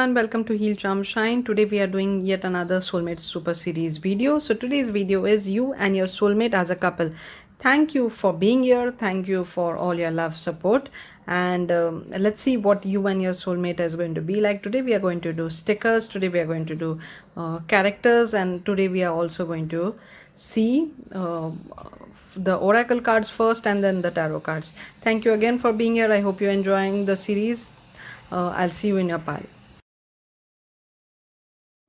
And welcome to Heal Charm Shine. Today we are doing yet another soulmate super series video. So today's video is you and your soulmate as a couple. Thank you for being here. Thank you for all your love support. And let's see what you and your soulmate is going to be like. Today we are going to do stickers. Today we are going to do characters. And today we are also going to see the oracle cards first and then the tarot cards. Thank you again for being here. I hope you're enjoying the series. I'll see you in your pile.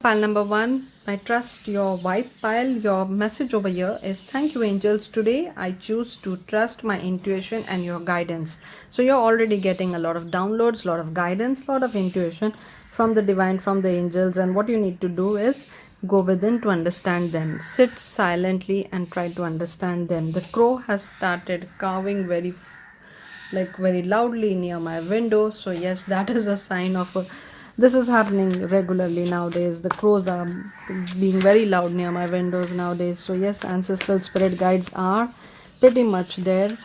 Pile number one, I trust your vibe pile. Your message over here is thank you, angels. Today I choose to trust my intuition and your guidance. So you're already getting a lot of downloads, a lot of guidance, a lot of intuition from the divine, from the angels. And what you need to do is go within to understand them. Sit silently and try to understand them. The crow has started carving very loudly near my window. So yes, that is a sign of a this is happening regularly nowadays. The crows are being very loud near my windows nowadays. So yes, ancestral spirit guides are pretty much there,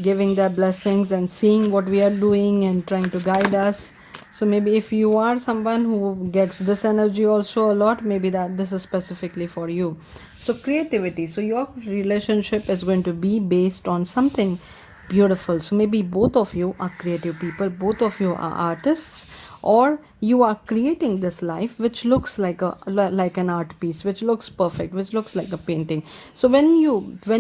giving their blessings and seeing what we are doing and trying to guide us. So maybe if you are someone who gets this energy also a lot, maybe that this is specifically for you. So creativity, so your relationship is going to be based on something beautiful. So maybe both of you are creative people, both of you are artists, or you are creating this life which looks like an art piece, which looks perfect, which looks like a painting. So when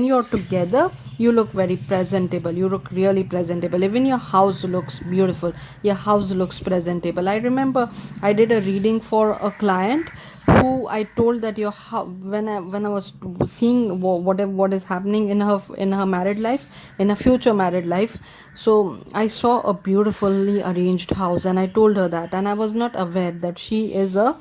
you're together, you look very presentable, you look really presentable. Even your house looks beautiful, your house looks presentable. I remember I did a reading for a client who I told that when I was seeing what is happening in her married life, in a future married life. So I saw a beautifully arranged house, and I told her that, and I was not aware that she is a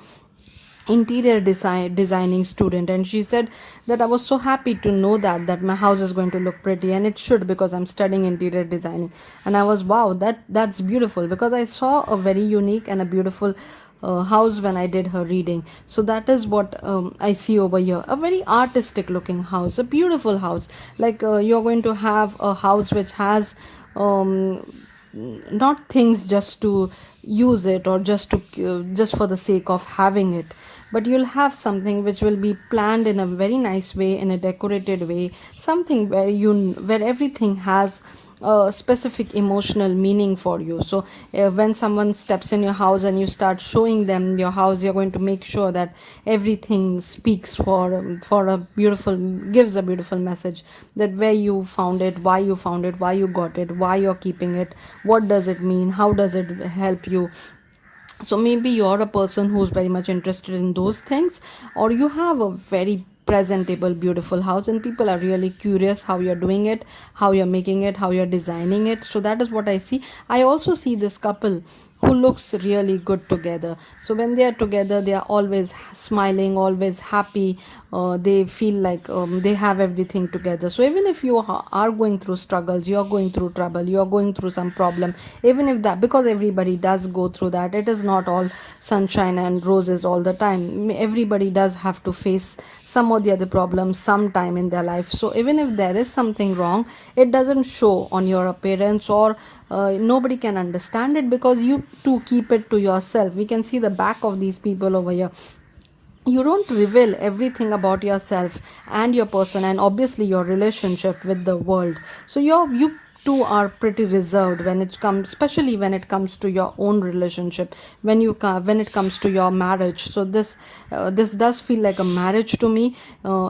interior designing student. And she said that I was so happy to know that my house is going to look pretty, and it should, because I'm studying interior designing. And I was, wow, that's beautiful, because I saw a very unique and a beautiful house when I did her reading. So that is what I see over here, a very artistic looking house, a beautiful house. Like you're going to have a house which has not things just to use it, or just for the sake of having it, but you'll have something which will be planned in a very nice way, in a decorated way, something where everything has a specific emotional meaning for you. So when someone steps in your house and you start showing them your house, you're going to make sure that everything speaks for a beautiful, gives a beautiful message, that where you found it, why you found it, why you got it, why you're keeping it, what does it mean, how does it help you. So maybe you're a person who's very much interested in those things, or you have a very presentable beautiful house and people are really curious how you're doing it, how you're making it, how you're designing it. So that is what I see. I also see this couple who looks really good together. So when they are together, they are always smiling, always happy. They feel like they have everything together. So even if you are going through struggles, you're going through trouble, you're going through some problem, even if that, because everybody does go through that, it is not all sunshine and roses all the time. Everybody does have to face some or the other problems sometime in their life. So even if there is something wrong, it doesn't show on your appearance, or nobody can understand it, because you too keep it to yourself. We can see the back of these people over here. You don't reveal everything about yourself and your person, and obviously your relationship with the world. So you two are pretty reserved when it comes, especially when it comes to your own relationship, when it comes to your marriage. So this does feel like a marriage to me.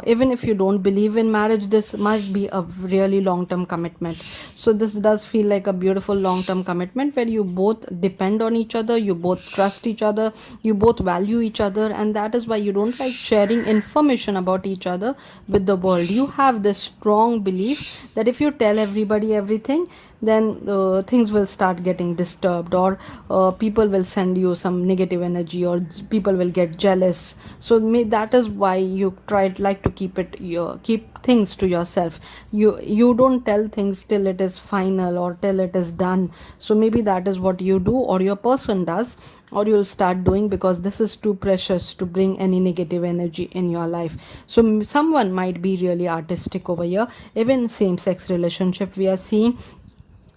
Even if you don't believe in marriage, this must be a really long term commitment. So this does feel like a beautiful long term commitment, where you both depend on each other, you both trust each other, you both value each other, and that is why you don't like sharing information about each other with the world. You have this strong belief that if you tell everybody everything, then things will start getting disturbed, or people will send you some negative energy, or people will get jealous. So that is why you like to keep things to yourself. You don't tell things till it is final or till it is done. So maybe that is what you do, or your person does, or you'll start doing, because this is too precious to bring any negative energy in your life. So someone might be really artistic over here. Even same sex relationship we are seeing,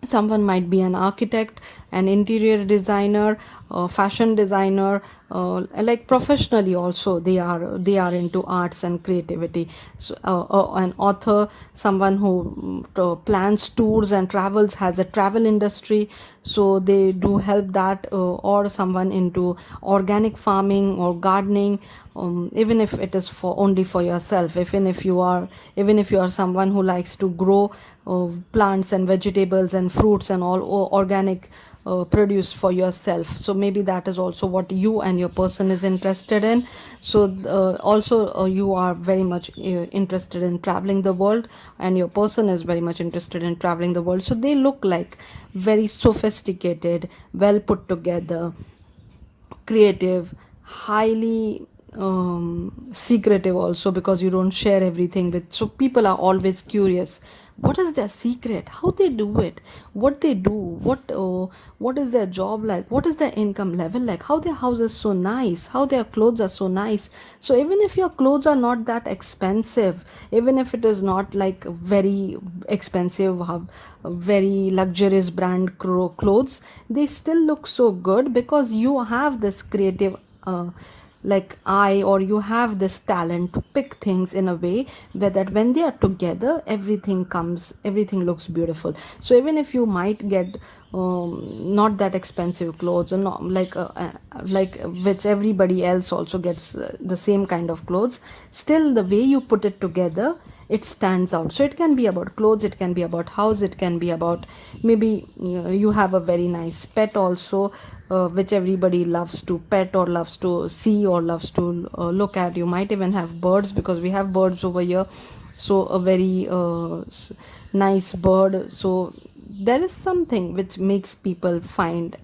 Someone might be an architect, an interior designer, fashion designer, like professionally also they are into arts and creativity. So an author, someone who plans tours and travels, has a travel industry, so they do help that, or someone into organic farming or gardening, even if it is for only for yourself. Even if you are someone who likes to grow plants and vegetables and fruits and all organic produce for yourself, so maybe that is also what you and your person is interested in. So also you are very much interested in traveling the world, and your person is very much interested in traveling the world, so they look like very sophisticated, well put together, creative, highly secretive also, because you don't share everything with, so people are always curious what is their secret, how they do it, what they do, what is their job like, what is their income level like, how their house is so nice, how their clothes are so nice. So even if your clothes are not that expensive, even if it is not like very expensive, very luxurious brand clothes, they still look so good because you have this creative like eye, or you have this talent to pick things in a way where that when they are together, everything looks beautiful. So even if you might get not that expensive clothes, or not like which everybody else also gets the same kind of clothes, still the way you put it together, it stands out. So it can be about clothes, it can be about house, it can be about maybe you have a very nice pet also, which everybody loves to pet or loves to see or loves to look at. You might even have birds, because we have birds over here, so a very nice bird. So there is something which makes people find,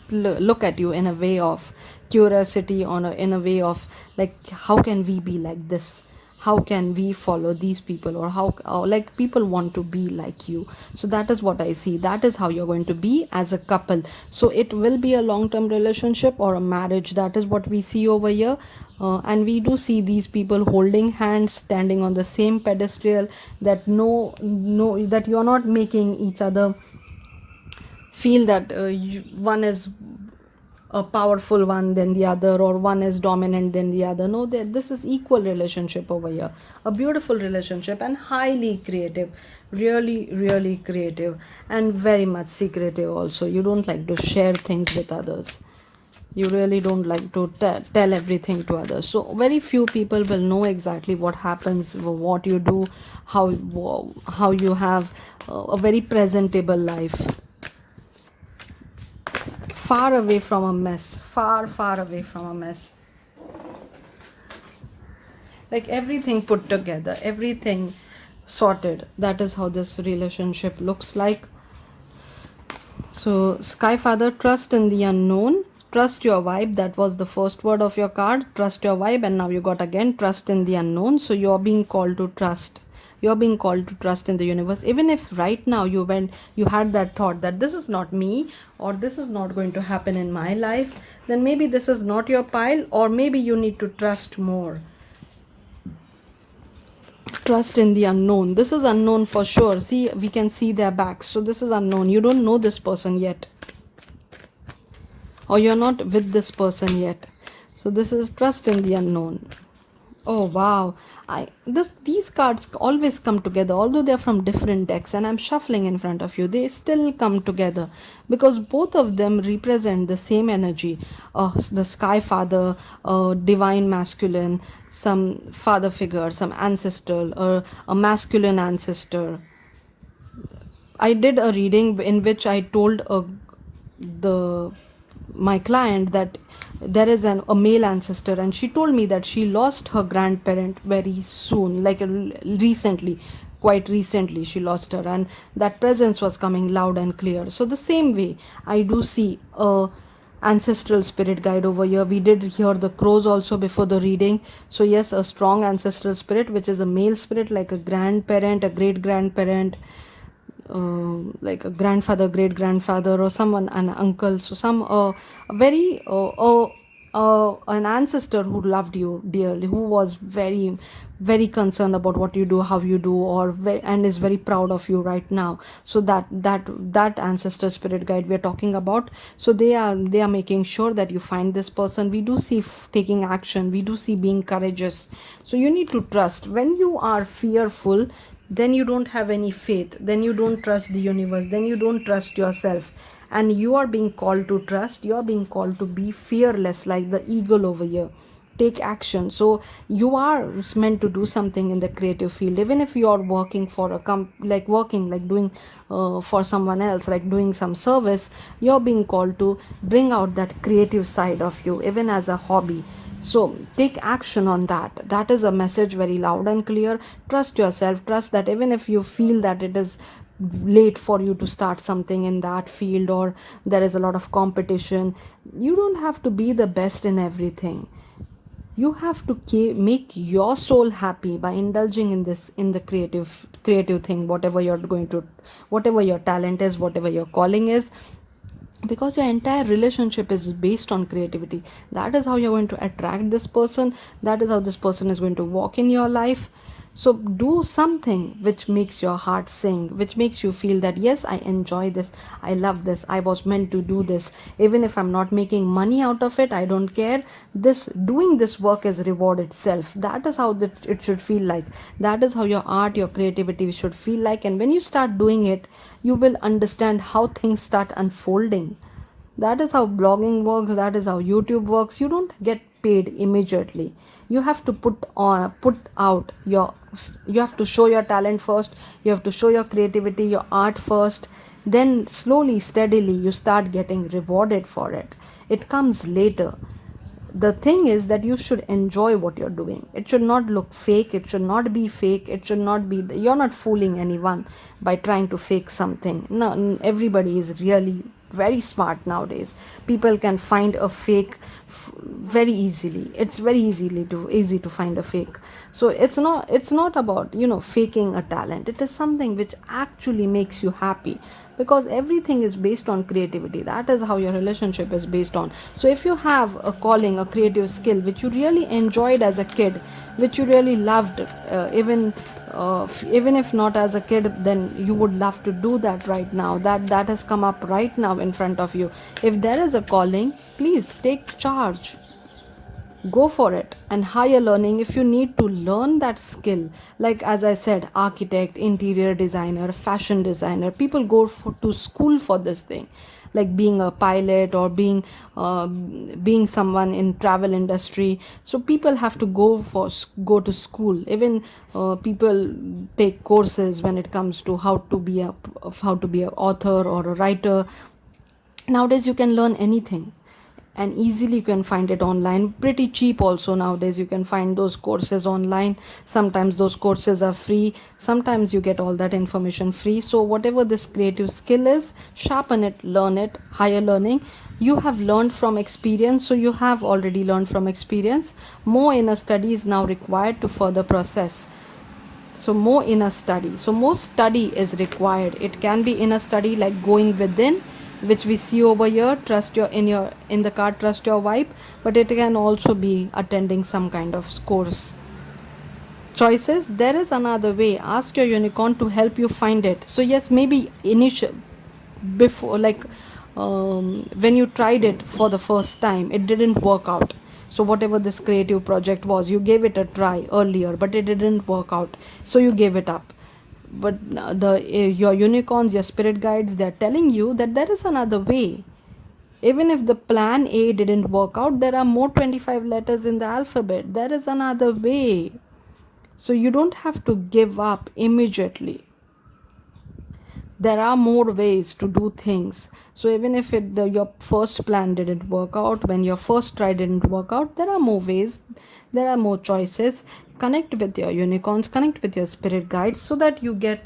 look at you in a way of curiosity, in a way of like, how can we be like this, how can we follow these people, or how, or like people want to be like you. So that is what I see, that is how you're going to be as a couple. So it will be a long term relationship or a marriage, that is what we see over here. And we do see these people holding hands, standing on the same pedestal, that no, that you're not making each other feel that one is a powerful one than the other, or one is dominant than the other. No, this is equal relationship over here, a beautiful relationship, and highly creative, really really creative, and very much secretive also. You don't like to share things with others, you really don't like to tell everything to others. So very few people will know exactly what happens, what you do, how you have a very presentable life, far away from a mess, far away from a mess, like everything put together, everything sorted. That is how this relationship looks like. So Sky Father, trust in the unknown, trust your vibe. That was the first word of your card, trust your vibe. And now you got again trust in the unknown. So you're being called to trust, you're being called to trust in the universe. Even if right now you had that thought that this is not me, or this is not going to happen in my life, then maybe this is not your pile, or maybe you need to trust more. Trust in the unknown, this is unknown for sure. See, we can see their backs, so this is unknown. You don't know this person yet, or you're not with this person yet. So this is trust in the unknown. Oh wow, these cards always come together, although they're from different decks and I'm shuffling in front of you, they still come together because both of them represent the same energy. The Sky Father, divine masculine, some father figure, some ancestral, or a masculine ancestor. I did a reading in which I told the my client that there is a male ancestor, and she told me that she lost her grandparent very soon, like recently, quite recently she lost her, and that presence was coming loud and clear. So the same way, I do see a ancestral spirit guide over here. We did hear the crows also before the reading. So yes, a strong ancestral spirit, which is a male spirit, like a grandparent, a great grandparent, like a grandfather, great grandfather, or someone, an uncle. So some very an ancestor who loved you dearly, who was very, very concerned about what you do, how you do, and is very proud of you right now. So that ancestor spirit guide we are talking about. So they are making sure that you find this person. We do see taking action. We do see being courageous. So you need to trust. When you are fearful, then you don't have any faith, then you don't trust the universe, then you don't trust yourself. And you are being called to trust, you are being called to be fearless like the eagle over here. Take action. So you are meant to do something in the creative field, even if you are working for a like working, like doing for someone else, like doing some service. You're being called to bring out that creative side of you, even as a hobby. So take action on that. That is a message very loud and clear. Trust yourself. Trust that even if you feel that it is late for you to start something in that field, or there is a lot of competition, you don't have to be the best in everything. You have to make your soul happy by indulging in this, in the creative thing, whatever you're going to, whatever your talent is, whatever your calling is, because your entire relationship is based on creativity. That is how you're going to attract this person. That is how this person is going to walk in your life. So do something which makes your heart sing, which makes you feel that yes, I enjoy this, I love this, I was meant to do this. Even if I'm not making money out of it, I don't care. This doing this work is reward itself. That is how it should feel like. That is how your art, your creativity should feel like. And when you start doing it, you will understand how things start unfolding. That is how blogging works, that is how YouTube works. You don't get paid immediately. You have to put out your, you have to show your talent first, you have to show your creativity, your art first. Then slowly, steadily, you start getting rewarded for it. It comes later. The thing is that you should enjoy what you're doing. It should not look fake, it should not be fake, it should not be, you're not fooling anyone by trying to fake something. No, everybody is really very smart nowadays. People can find a fake very easily. It's very easy to find a fake. So it's not about, faking a talent. It is something which actually makes you happy, because everything is based on creativity. That is how your relationship is based on. So if you have a calling, a creative skill which you really enjoyed as a kid, which you really loved, even if not as a kid, then you would love to do that right now. That has come up right now in front of you. If there is a calling, please take charge, go for it. And higher learning, if you need to learn that skill, like as I said, architect, interior designer, fashion designer, people go to school for this thing, like being a pilot, or being someone in travel industry. So people have to go to school. Even people take courses when it comes to how to be a author or a writer. Nowadays you can learn anything, and easily you can find it online, pretty cheap also. Nowadays you can find those courses online. Sometimes those courses are free, sometimes you get all that information free. So whatever this creative skill is, sharpen it, learn it. Higher learning, you have learned from experience, so you have already learned from experience. More inner study is now required to further process. So more inner study, so more study is required. It can be inner study like going within, which we see over here, trust your in the card, trust your vibe. But it can also be attending some kind of course. Choices, there is another way. Ask your unicorn to help you find it. So yes, maybe initial, before, like, when you tried it for the first time, it didn't work out. So whatever this creative project was, you gave it a try earlier, but it didn't work out, so you gave it up. But your unicorns, your spirit guides, they're telling you that there is another way. Even if the plan A didn't work out, there are more 25 letters in the alphabet. There is another way. So you don't have to give up immediately. There are more ways to do things. So even if your first plan didn't work out, when your first try didn't work out, there are more ways, there are more choices. Connect with your unicorns, connect with your spirit guides, so that you get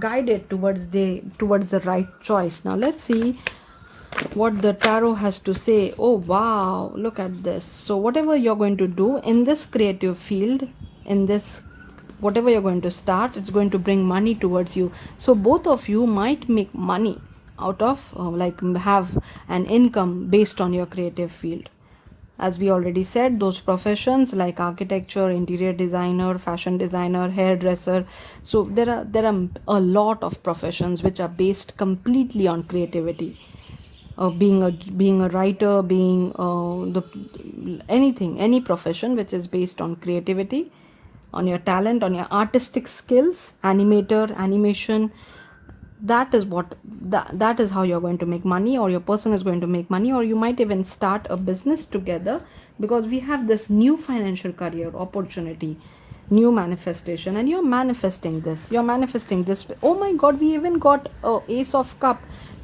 guided towards the right choice. Now let's see what the tarot has to say. Oh wow, look at this. So whatever you're going to do in this creative field, in this, whatever you're going to start, it's going to bring money towards you. So both of you might make money out of, like, have an income based on your creative field. As we already said, those professions like architecture, interior designer, fashion designer, hairdresser. So there are a lot of professions which are based completely on creativity. Being a writer, being the anything, any profession which is based on creativity, on your talent, on your artistic skills, animator, animation, that is how you're going to make money, or your person is going to make money, or you might even start a business together, because we have this new financial career opportunity, new manifestation, and you're manifesting this. Oh my god, we even got a ace of cup,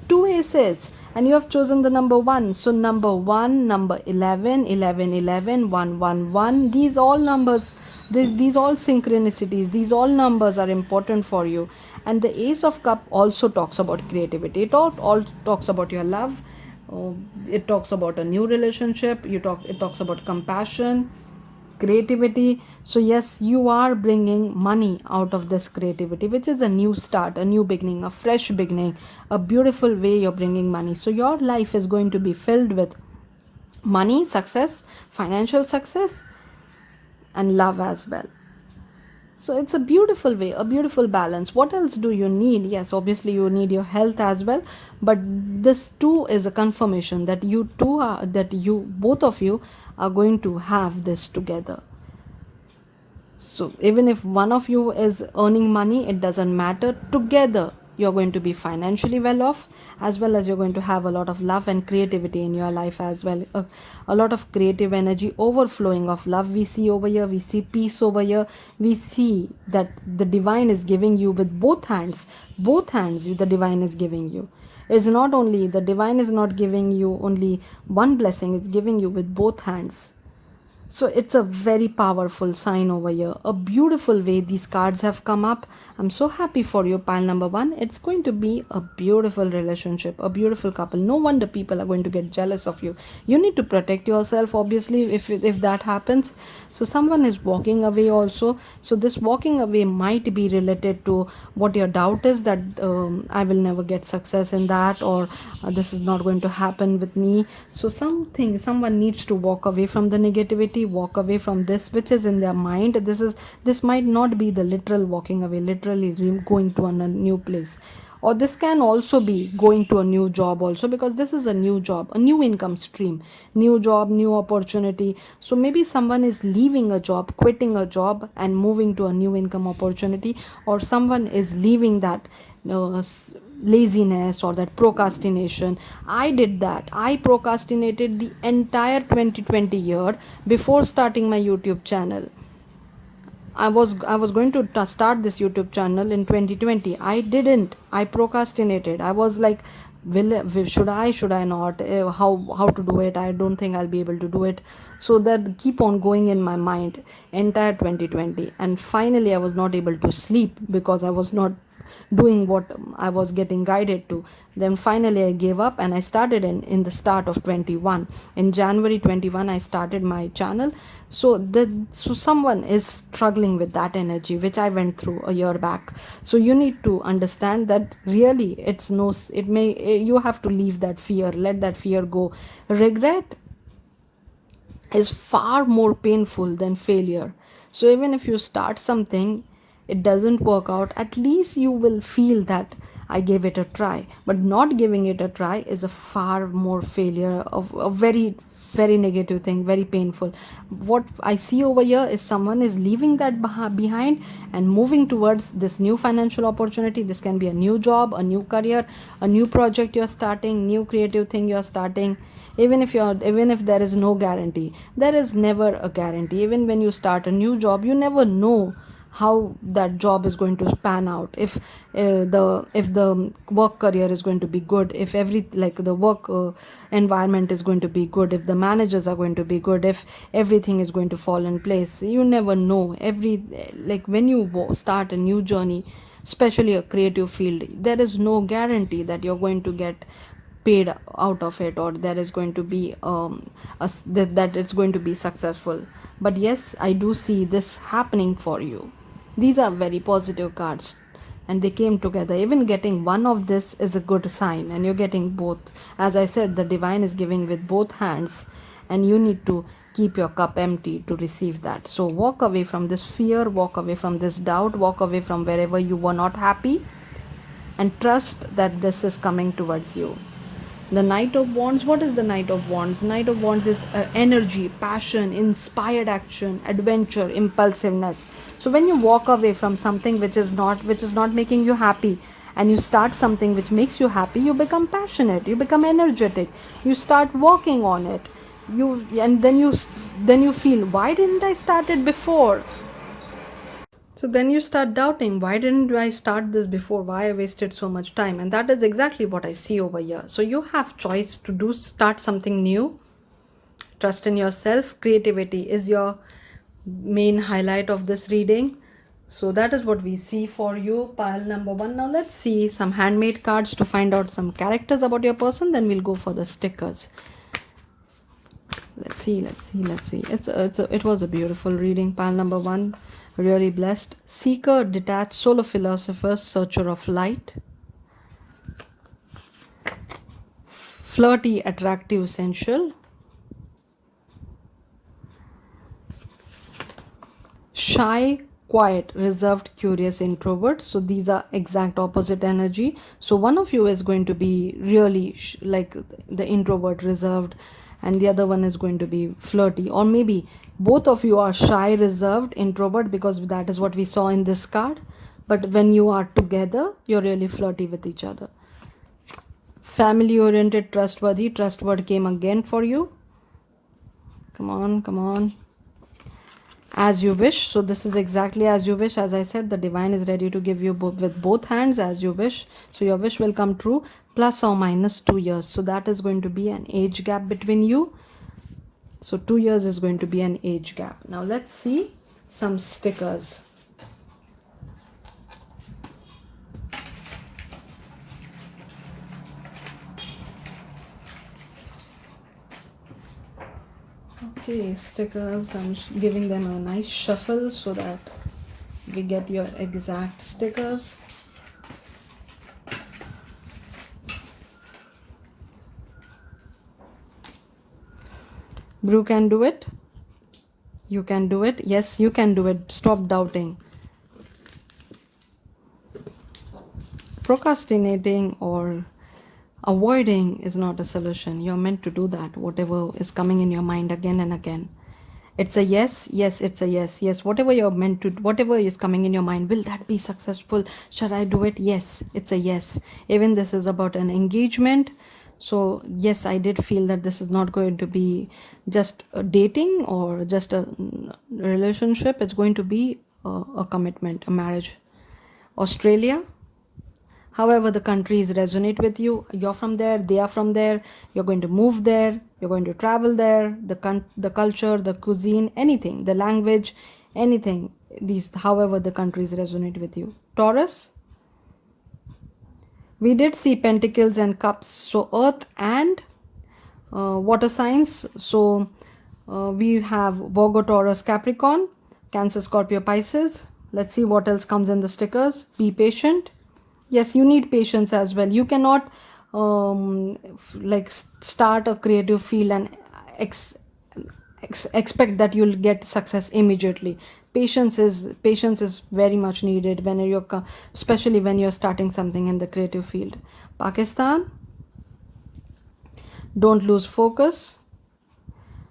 two aces, and you have chosen the number one. So number one, number 11, 11, 11, 1, 1, 1, these all numbers, these all synchronicities, these all numbers are important for you. And the ace of cup also talks about creativity. It all talks about your love. uh, it talks about a new relationship. It talks about compassion, creativity. So yes, you are bringing money out of this creativity, which is a new start, a new beginning, a fresh beginning, a beautiful way you're bringing money. So your life is going to be filled with money, success, financial success, and love as well. So it's a beautiful way, a beautiful balance. What else do you need? Yes, obviously you need your health as well, but this too is a confirmation that both of you are going to have this together. So even if one of you is earning money, it doesn't matter. Together, you're going to be financially well off, as well as you're going to have a lot of love and creativity in your life as well. A lot of creative energy, overflowing of love. We see over here, we see peace over here. We see that the divine is giving you with both hands, the divine is giving you. It's not only, the divine is not giving you only one blessing, it's giving you with both hands. So it's a very powerful sign over here. A beautiful way these cards have come up. I'm so happy for you, pile number one. It's going to be a beautiful relationship, a beautiful couple. No wonder people are going to get jealous of you. You need to protect yourself, obviously, if that happens. So someone is walking away also. So this walking away might be related to what your doubt is, that I will never get success in that, or this is not going to happen with me. So someone needs to walk away from the negativity, walk away from this which is in their mind. This might not be the literal walking away, literally going to a new place, or this can also be going to a new job also, because this is a new job, a new income stream, new job, new opportunity. So maybe someone is leaving a job, quitting a job, and moving to a new income opportunity, or someone is leaving that laziness or that procrastination. I did that. I procrastinated the entire 2020 year before starting my YouTube channel. I was going to start this YouTube channel in 2020. I didn't. I procrastinated. I was like, should I not? How to do it? I don't think I'll be able to do it. So that keep on going in my mind entire 2020, and finally I was not able to sleep because I was not doing what I was getting guided to. Then finally I gave up, and I started in the start of 21. In January 21, I started my channel. So someone is struggling with that energy which I went through a year back. So you need to understand that really it's no, it may, you have to leave that fear, let that fear go. Regret is far more painful than failure. So even if you start something, it doesn't work out, at least you will feel that I gave it a try. But not giving it a try is a far more failure, of a very very negative thing, very painful. What I see over here is someone is leaving that behind and moving towards this new financial opportunity. This can be a new job, a new career, a new project you're starting, new creative thing you're starting. Even if there is no guarantee, there is never a guarantee. Even when you start a new job, you never know how that job is going to pan out. If the work career is going to be good, if the work environment is going to be good, if the managers are going to be good, if everything is going to fall in place, you never know. When you start a new journey, especially a creative field, there is no guarantee that you're going to get paid out of it, or there is going to be that it's going to be successful. But yes, I do see this happening for you. These are very positive cards, and they came together. Even getting one of this is a good sign, and you're getting both. As I said, the divine is giving with both hands, and you need to keep your cup empty to receive that. So walk away from this fear, walk away from this doubt, walk away from wherever you were not happy, and trust that this is coming towards you. The Knight of Wands, what is the Knight of Wands? Knight of Wands is energy, passion, inspired action, adventure, impulsiveness. So when you walk away from something which is not making you happy, and you start something which makes you happy, you become passionate, you become energetic, you start working on it. Then you feel, why didn't I start it before? So then you start doubting, why didn't I start this before? Why I wasted so much time? And that is exactly what I see over here. So you have choice to start something new. Trust in yourself. Creativity is your main highlight of this reading. So that is what we see for you, pile number 1. Now let's see some handmade cards to find out some characters about your person. Then we'll go for the stickers. Let's see. It was a beautiful reading. Pile number 1, really blessed. Seeker, detached, solo philosopher, searcher of light. Flirty, attractive, sensual. Shy, quiet, reserved, curious, introvert. So these are exact opposite energy. So one of you is going to be really like the introvert, reserved, and the other one is going to be flirty. Or maybe both of you are shy, reserved, introvert, because that is what we saw in this card. But when you are together, you're really flirty with each other. Family oriented, trustworthy. Trust word came again for you. Come on. As you wish. So this is exactly as you wish. As I said, the divine is ready to give you with both hands, as you wish. So your wish will come true, plus or minus 2 years. So that is going to be an age gap between you. So 2 years is going to be an age gap. Now let's see some stickers. Okay, stickers. I'm giving them a nice shuffle so that we get your exact stickers. Brew can do it. You can do it. Yes, you can do it. Stop doubting. Procrastinating or avoiding is not a solution. You're meant to do that. Whatever is coming in your mind again and again. It's a yes, it's a yes, whatever you're meant to, whatever is coming in your mind, will that be successful? Should I do it? Yes, it's a yes. Even this is about an engagement. So yes, I did feel that this is not going to be just a dating or just a relationship. It's going to be a commitment, a marriage. Australia, however the countries resonate with you, you're from there, they are from there, you're going to move there, you're going to travel there, the culture, the cuisine, anything, the language, anything, these, however the countries resonate with you. Taurus, we did see pentacles and cups, so earth and water signs. So we have Virgo, Taurus, Capricorn, Cancer, Scorpio, Pisces. Let's see what else comes in the stickers. Be patient. Yes, you need patience as well. You cannot start a creative field and expect that you'll get success immediately. Patience is very much needed when you're, especially when you're starting something in the creative field. Pakistan, don't lose focus.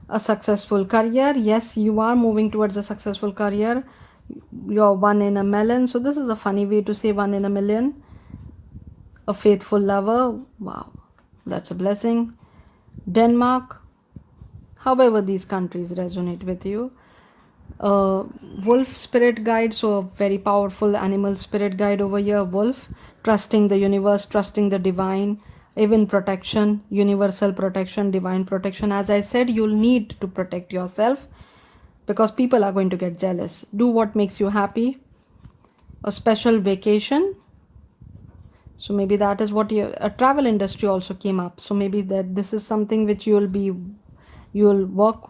A successful career, yes, you are moving towards a successful career. You're one in a million. So this is a funny way to say one in a million. A faithful lover, wow, that's a blessing. Denmark, however these countries resonate with you. Wolf spirit guide, so a very powerful animal spirit guide over here. Wolf, trusting the universe, trusting the divine, even protection, universal protection, divine protection. As I said, you'll need to protect yourself because people are going to get jealous. Do what makes you happy. A special vacation, so maybe that is what a travel industry also came up. So maybe that this is something which you'll work,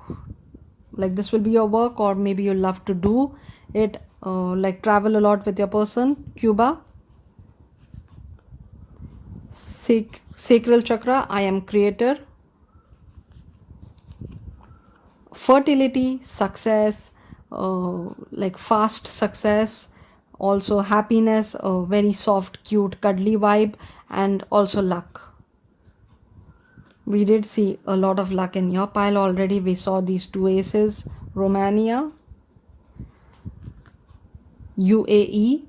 like this will be your work, or maybe you'll love to do it, like travel a lot with your person. Cuba, sacral chakra, I am creator. fertility, success, like fast success, also happiness, a very soft, cute, cuddly vibe, and also luck. We did see a lot of luck in your pile already. We saw these two aces: Romania, UAE.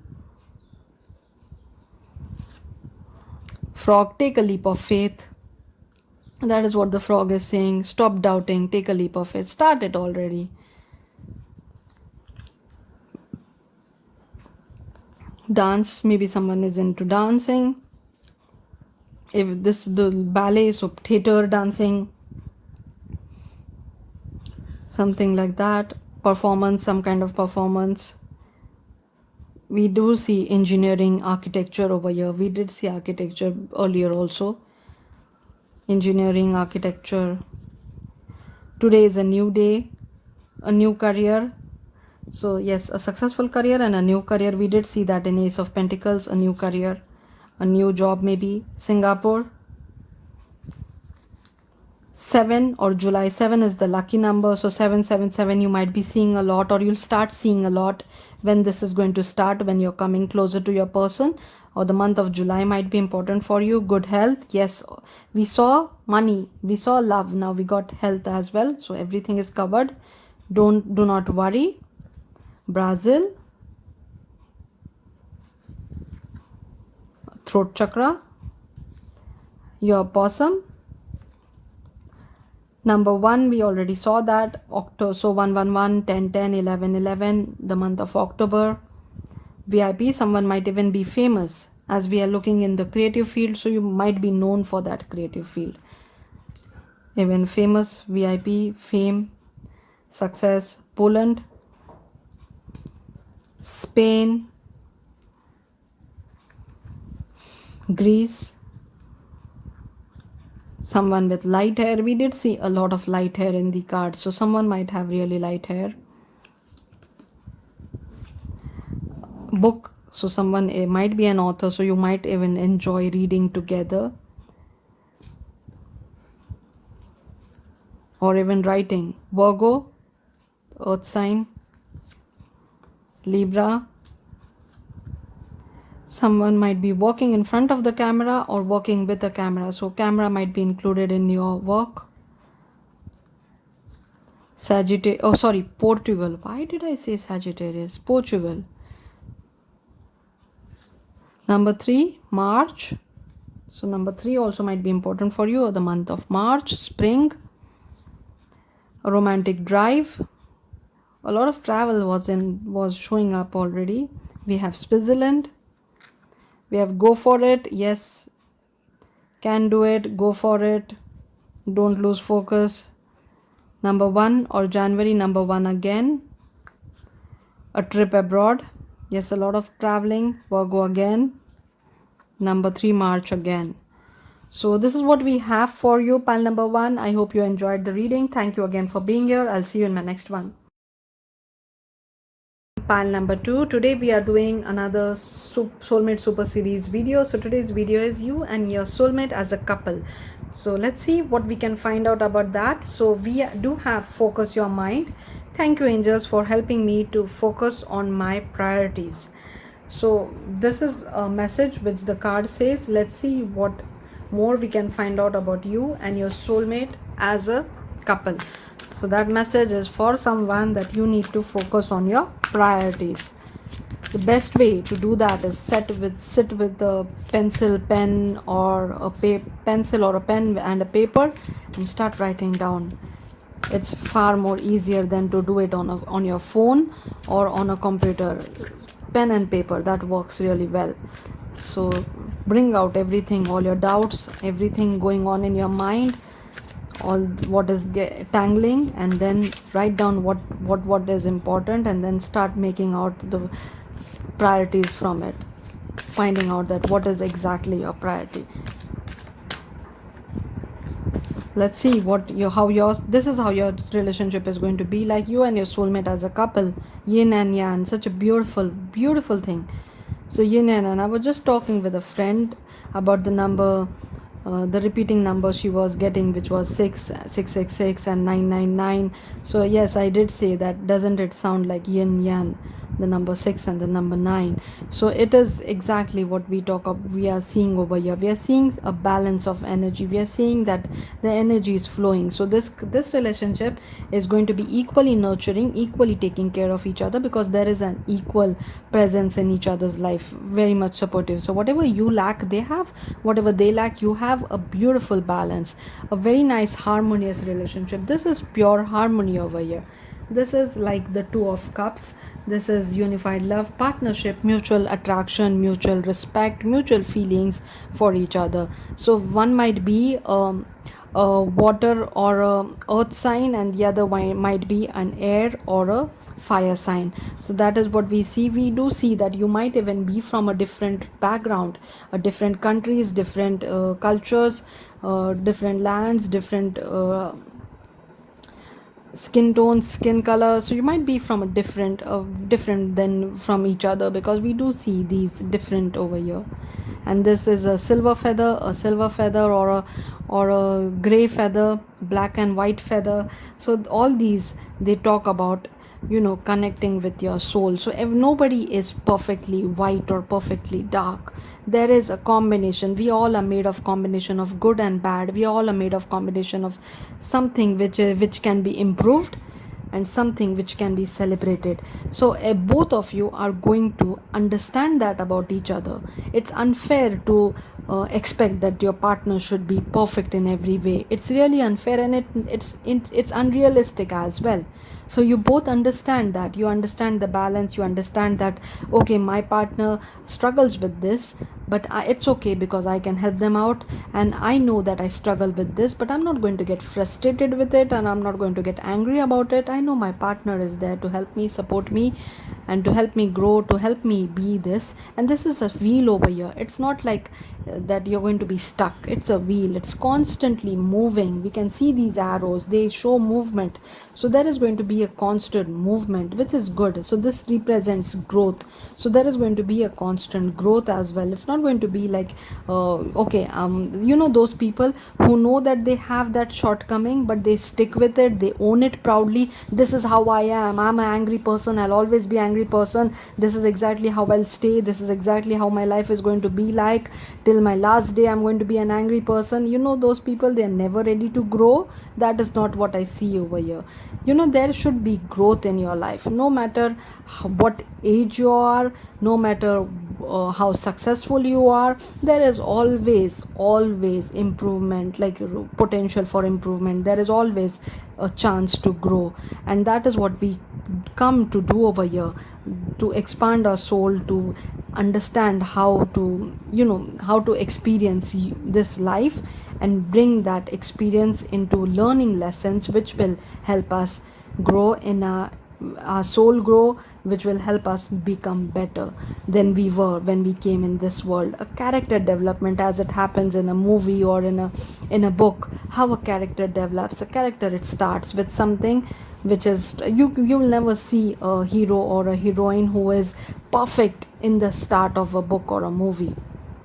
Frog, take a leap of faith. That is what the frog is saying. Stop doubting, take a leap of faith. Start it already. Dance, maybe someone is into dancing. If this the ballet, so theater, dancing, something like that. Performance, some kind of performance. We do see engineering, architecture over here. We did see architecture earlier also. Engineering, architecture. Today is a new day, a new career. So yes, a successful career and a new career. We did see that in Ace of Pentacles, a new career, a new job maybe. Singapore. 7 or July 7 is the lucky number. So 777 you might be seeing a lot, or you'll start seeing a lot when this is going to start, when you're coming closer to your person, or the month of July might be important for you. Good health. Yes, we saw money, we saw love, now we got health as well. So everything is covered. Do not worry. Brazil. Throat chakra. Your possum. Number 1, we already saw that. October, so 111, 10, 10, 11, 11, the month of October. VIP, someone might even be famous, as we are looking in the creative field, so you might be known for that creative field. Even famous, VIP, fame, success. Poland, Spain, Greece. Someone with light hair. We did see a lot of light hair in the cards, so someone might have really light hair. Book, so someone might be an author, so you might even enjoy reading together, or even writing. Virgo, earth sign. Libra, someone might be working in front of the camera or working with the camera, so camera might be included in your work. Sagittarius, oh sorry, Portugal. Why did I say Sagittarius? Portugal. Number 3, March. So number 3 also might be important for you, or the month of March. Spring. A romantic drive. A lot of travel was showing up already. We have Switzerland. We have go for it. Yes, can do it, go for it, don't lose focus. Number 1, or January number 1 again. A trip abroad. Yes, a lot of traveling. Virgo again. Number 3, March again. So this is what we have for you, pile number 1. I hope you enjoyed the reading. Thank you again for being here. I'll see you in my next one. Pile number 2. Today we are doing another soulmate super series video. So today's video is you and your soulmate as a couple. So let's see what we can find out about that. So we do have focus your mind. Thank you, angels, for helping me to focus on my priorities. So this is a message which the card says. Let's see what more we can find out about you and your soulmate as a couple. So that message is for someone that you need to focus on your priorities. The best way to do that is sit with a pencil, pen, or a pencil or a pen and a paper, and start writing down. It's far more easier than to do it on your phone or on a computer. Pen and paper, that works really well. So bring out everything, all your doubts, everything going on in your mind, all what is tangling, and then write down what is important, and then start making out the priorities from it, finding out that what is exactly your priority. Let's see this is how your relationship is going to be, like you and your soulmate as a couple. Yin and yang, such a beautiful thing. So yin and yang. I was just talking with a friend about the number the repeating number she was getting, which was 666 and 999. So yes, I did say that. Doesn't it sound like yin yang, the number 6 and the number 9? So it is exactly what we are seeing over here. We are seeing a balance of energy. We are seeing that the energy is flowing. So this relationship is going to be equally nurturing, equally taking care of each other, because there is an equal presence in each other's life, very much supportive. So whatever you lack, they have. Whatever they lack, you have. A beautiful balance, a very nice harmonious relationship. This is pure harmony over here. This is like the Two of Cups. This is unified love, partnership, mutual attraction, mutual respect, mutual feelings for each other. So one might be a water or a earth sign, and the other one might be an air or a fire sign. So that is what we see. We do see that you might even be from a different background, different countries, different cultures, different lands, different skin tones, skin color. So you might be from a different than from each other, because we do see these different over here. And this is a silver feather, or a gray feather, black and white feather. So all these, they talk about, connecting with your soul. So if nobody is perfectly white or perfectly dark, there is a combination. We all are made of combination of good and bad. We all are made of combination of something which can be improved, and something which can be celebrated. So both of you are going to understand that about each other. It's unfair to expect that your partner should be perfect in every way. It's really unfair, and it's unrealistic as well. So you both understand that. You understand the balance. You understand that, okay, my partner struggles with this, but it's okay, because I can help them out. And I know that I struggle with this, but I'm not going to get frustrated with it, and I'm not going to get angry about it. I know my partner is there to help me, support me, and to help me grow, to help me be this. And this is a wheel over here. It's not like that you're going to be stuck. It's a wheel. It's constantly moving. We can see these arrows, they show movement. So there is going to be a constant movement, which is good. So this represents growth. So there is going to be a constant growth as well. It's not going to be like okay, those people who know that they have that shortcoming, but they stick with it, they own it proudly. This is how I am. I'm an angry person. I'll always be angry person. This is exactly how I'll stay. This is exactly how my life is going to be like till my last day. I'm going to be an angry person. Those people, they're never ready to grow. That is not what I see over here. There should be growth in your life, no matter what age you are, no matter how successful you are. There is always improvement, like potential for improvement. There is always a chance to grow, and that is what we come to do over here, to expand our soul, to understand how to experience this life, and bring that experience into learning lessons, which will help us grow in our soul, grow, which will help us become better than we were when we came in this world. A character development, as it happens in a movie or in a book, how a character develops. A character, it starts with something which is, you'll never see a hero or a heroine who is perfect in the start of a book or a movie.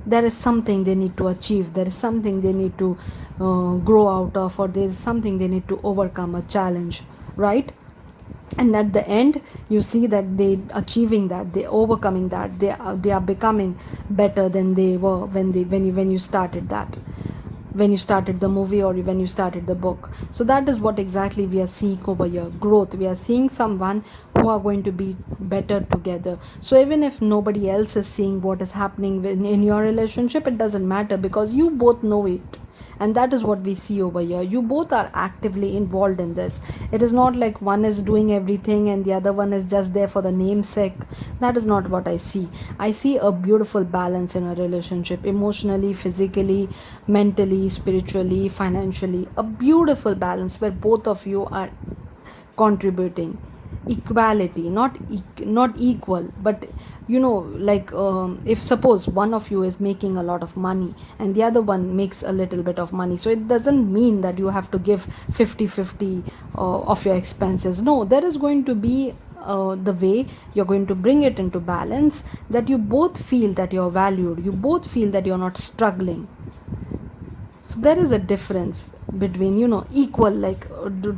There is something they need to achieve. There is something they need to grow out of, or there is something they need to overcome, a challenge, right? And at the end, you see that they achieving that, they overcoming that, they are becoming better than they were when you started that, when you started the movie, or when you started the book. So that is what exactly we are seeing over here, growth. We are seeing someone who are going to be better together. So even if nobody else is seeing what is happening in your relationship, it doesn't matter, because you both know it. And that is what we see over here. You both are actively involved in this. It is not like one is doing everything and the other one is just there for the namesake. That is not what I see. I see a beautiful balance in a relationship, emotionally, physically, mentally, spiritually, financially. A beautiful balance where both of you are contributing. Equality, not equal, but like if suppose one of you is making a lot of money and the other one makes a little bit of money, so it doesn't mean that you have to give 50-50 of your expenses. No, there is going to be the way you're going to bring it into balance, that you both feel that you're valued, you both feel that you're not struggling. So there is a difference between, equal, like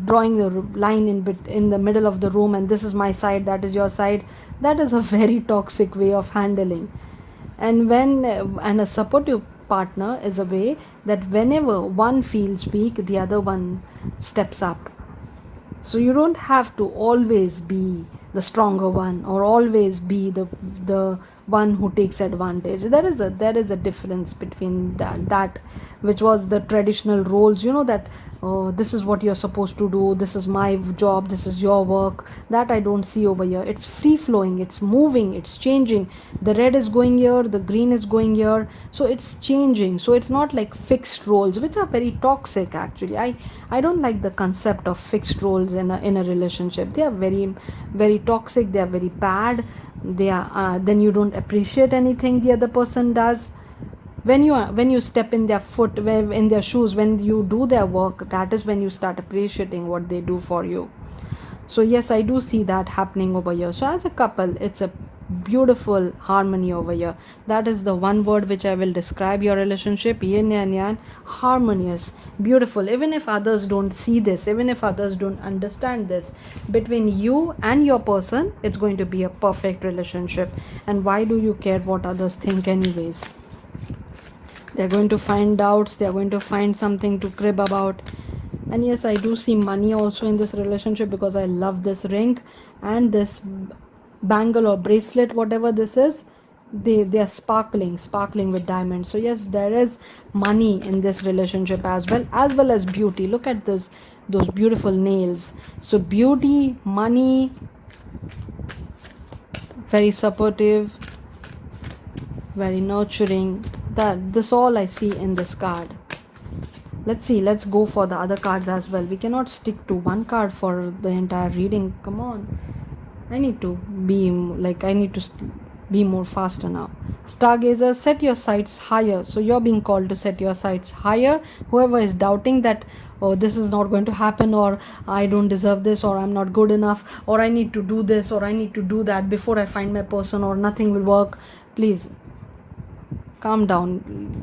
drawing a line in the middle of the room, and this is my side, that is your side. That is a very toxic way of handling. And a supportive partner is a way that whenever one feels weak, the other one steps up. So you don't have to always be the stronger one, or always be the one who takes advantage. There is a difference between that which was the traditional roles, that this is what you're supposed to do, this is my job, this is your work. That I don't see over here. It's free flowing, it's moving, it's changing. The red is going here, the green is going here, so it's changing. So it's not like fixed roles, which are very toxic. Actually, I don't like the concept of fixed roles in a relationship. They are very, very toxic, they are very bad. They are then you don't appreciate anything the other person does. When you step in their foot, in their shoes, when you do their work, that is when you start appreciating what they do for you. So yes, I do see that happening over here. So as a couple, it's a beautiful harmony over here. That is the one word which I will describe your relationship: yin and yang, harmonious, beautiful. Even if others don't see this, even if others don't understand this, between you and your person, it's going to be a perfect relationship. And why do you care what others think anyways? They're going to find doubts, they're going to find something to crib about. And yes, I do see money also in this relationship, because I love this ring and this bangle or bracelet, whatever this is. They are sparkling with diamonds. So yes, there is money in this relationship, as well as beauty. Look at those beautiful nails. So beauty, money, very supportive, very nurturing. This all I see in this card. Let's go for the other cards as well. We cannot stick to one card for the entire reading. Come on, I need to be more faster now. Stargazer, set your sights higher. So you're being called to set your sights higher. Whoever is doubting that, oh, this is not going to happen, or I don't deserve this, or I'm not good enough, or I need to do this, or I need to do that before I find my person, or nothing will work, please calm down.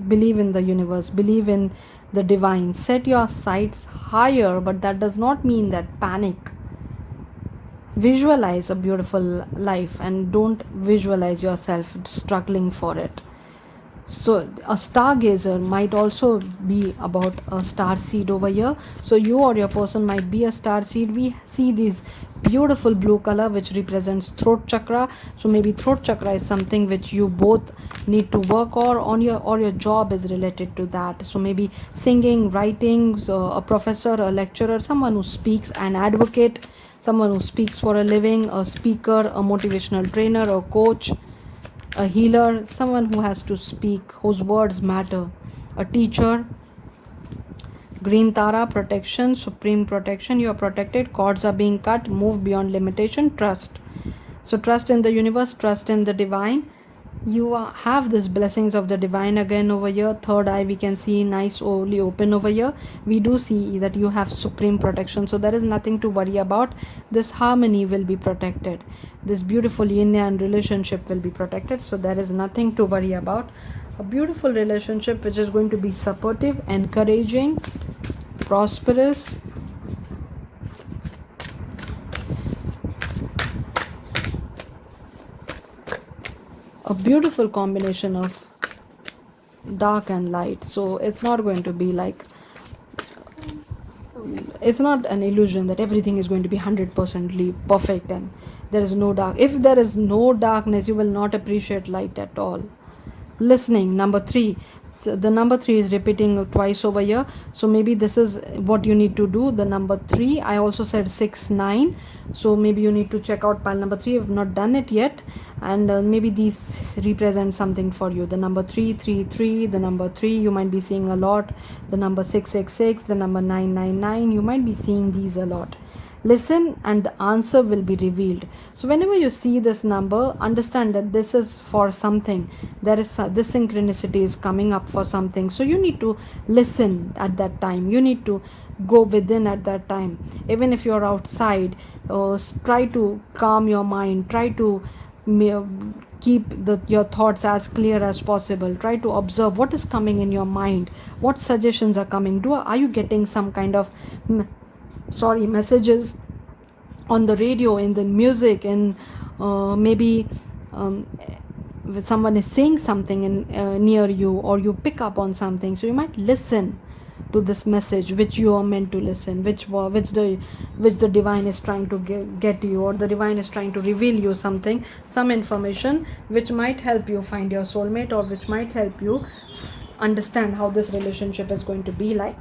Believe in the universe, believe in the divine. Set your sights higher, but that does not mean that panic. Visualize a beautiful life, and don't visualize yourself struggling for it. So a stargazer might also be about a star seed over here. So you or your person might be a star seed. We see this beautiful blue color which represents throat chakra. So maybe throat chakra is something which you both need to work on your job is related to that. So maybe singing, writing, so a professor, a lecturer, someone who speaks, an advocate, someone who speaks for a living, a speaker, a motivational trainer, a coach, a healer, someone who has to speak, whose words matter, a teacher. Green Tara, protection, supreme protection. You are protected, cords are being cut, move beyond limitation, trust. So trust in the universe, trust in the divine. You have this blessings of the divine again over here. Third eye we can see nicely open over here. We do see that you have supreme protection, so there is nothing to worry about. This harmony will be protected, this beautiful yin and relationship will be protected, so there is nothing to worry about. A beautiful relationship which is going to be supportive, encouraging, prosperous. A beautiful combination of dark and light. So it's not going to be like, it's not an illusion that everything is going to be 100% perfect and there is no dark. If there is no darkness, you will not appreciate light at all. Listening, number 3. So the number 3 is repeating twice over here, so maybe this is what you need to do. The number 3, I also said 6, 9, so maybe you need to check out pile number 3. I've not done it yet, and maybe these represent something for you. The number 3, 3, 3, the number 3 you might be seeing a lot. The number 6, 6, 6, the number 9, 9, 9, you might be seeing these a lot. Listen and the answer will be revealed. So whenever you see this number, understand that this is for something. There is this synchronicity is coming up for something, so you need to listen at that time. You need to go within at that time. Even if you're outside, try to calm your mind, try to keep your thoughts as clear as possible. Try to observe what is coming in your mind, what suggestions are coming. Are you getting some kind of messages on the radio, in the music, and maybe um, someone is saying something near you, or you pick up on something, so you might listen to this message which you are meant to listen, which the divine is trying to get you, or the divine is trying to reveal you something, some information which might help you find your soulmate, or which might help you understand how this relationship is going to be like.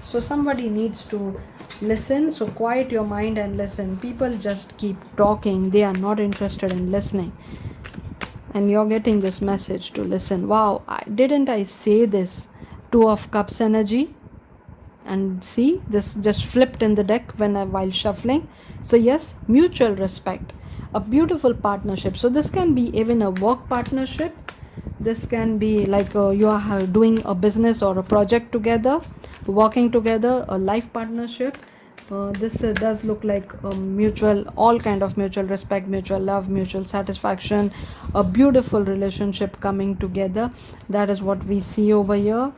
So somebody needs to listen. So quiet your mind and listen. People just keep talking, they are not interested in listening, and you're getting this message to listen. Wow, didn't I say this? Two of Cups energy. And see, this just flipped in the deck while shuffling. So yes, mutual respect, a beautiful partnership. So this can be even a work partnership. This can be like you are doing a business or a project together, working together, a life partnership. This does look like mutual, all kind of mutual respect, mutual love, mutual satisfaction, a beautiful relationship coming together. That is what we see over here.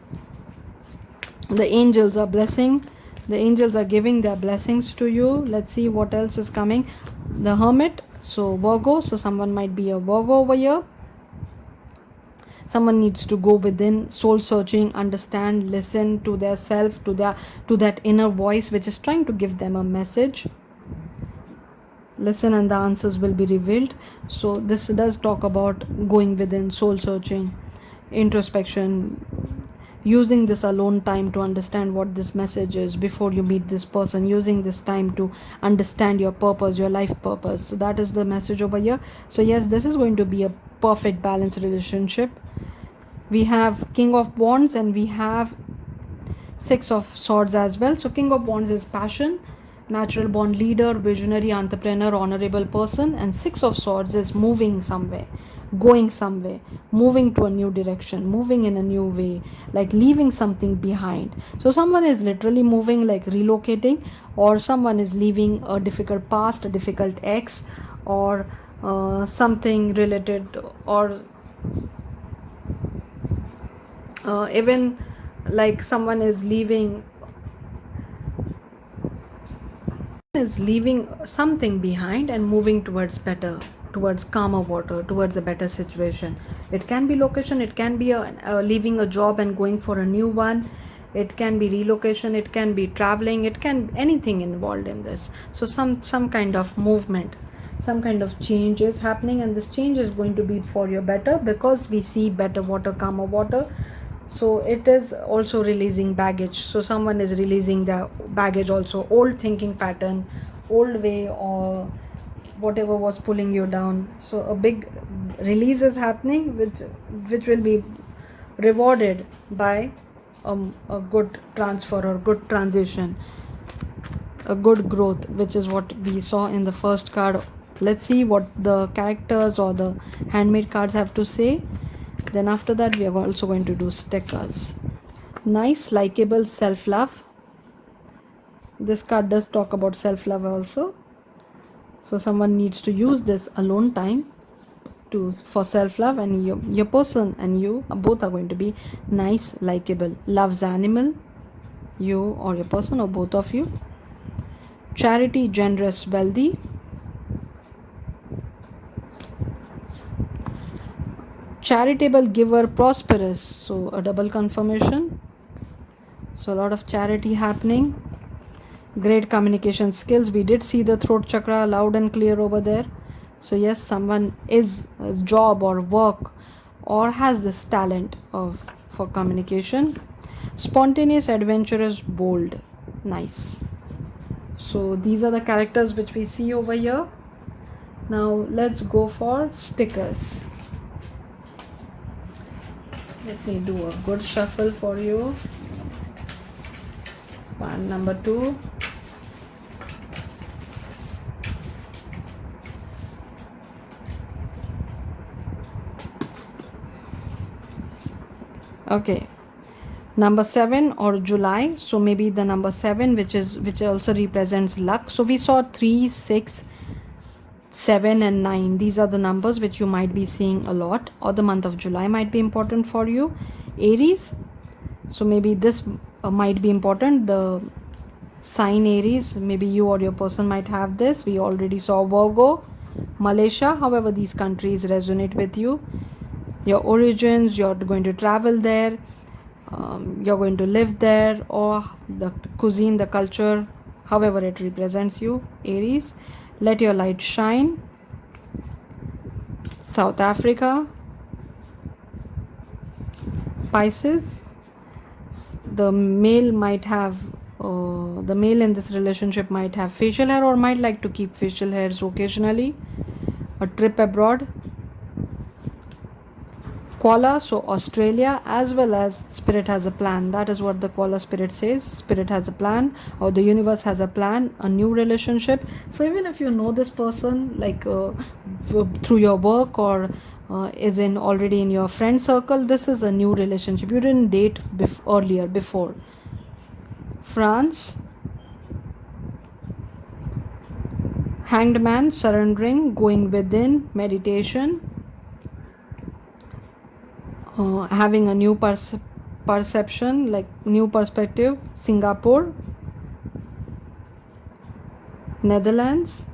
The angels are blessing, the angels are giving their blessings to you. Let's see what else is coming. The Hermit, so Virgo, so someone might be a Virgo over here. Someone needs to go within, soul searching, understand, listen to their self, to that inner voice which is trying to give them a message. Listen and the answers will be revealed. So this does talk about going within, soul searching, introspection, using this alone time to understand what this message is before you meet this person, using this time to understand your purpose, your life purpose. So that is the message over here. So yes, this is going to be a perfect balanced relationship. We have King of Wands and we have Six of Swords as well. So King of Wands is passion, natural born leader, visionary, entrepreneur, honorable person, and Six of Swords is moving somewhere, going somewhere, moving to a new direction, moving in a new way, like leaving something behind. So someone is literally moving, like relocating, or someone is leaving a difficult past, a difficult ex, or something related, or even like someone is leaving something behind and moving towards better, towards calmer water, towards a better situation. It can be location, it can be leaving a job and going for a new one, it can be relocation, it can be traveling, it can be anything involved in this. So some kind of movement, some kind of change is happening, and this change is going to be for your better, because we see better water, calmer water. So it is also releasing baggage. So someone is releasing their baggage also, old thinking pattern, old way, or whatever was pulling you down. So a big release is happening, which will be rewarded by a good transfer or good transition, a good growth, which is what we saw in the first card. Let's see what the characters or the handmade cards have to say. Then after that we are also going to do stickers. Nice, likable, self-love. This card does talk about self-love also. So someone needs to use this alone time for self-love, and your person and you both are going to be nice, likable. Loves animal, you or your person or both of you. Charity, generous, wealthy. Charitable, giver, prosperous. So a double confirmation. So a lot of charity happening. Great communication skills. We did see the throat chakra loud and clear over there. So yes, someone is job or work or has this talent for communication. Spontaneous, adventurous, bold. Nice. So these are the characters which we see over here. Now let's go for stickers. Let me do a good shuffle for you. One, number two. Okay, number 7 or July. So maybe the number 7, which also represents luck. So we saw 3, 6, 7 and 9, these are the numbers which you might be seeing a lot, or the month of July might be important for you. Aries, so maybe this might be important, the sign Aries, maybe you or your person might have this. We already saw Virgo, Malaysia, however these countries resonate with you. Your origins, you're going to travel there, you're going to live there, or the cuisine, the culture, however it represents you. Aries, let your light shine. South Africa. Pisces, the male might have the male in this relationship might have facial hair or might like to keep facial hairs occasionally. A trip abroad. Koala, so Australia, as well as spirit has a plan. That is what the koala spirit says. Spirit has a plan, or the universe has a plan, a new relationship. So even if you know this person, like through your work, or is in already in your friend circle, this is a new relationship. You didn't date earlier before. France. Hanged man, surrendering, going within, meditation. Having a new perception, like new perspective. Singapore. Netherlands.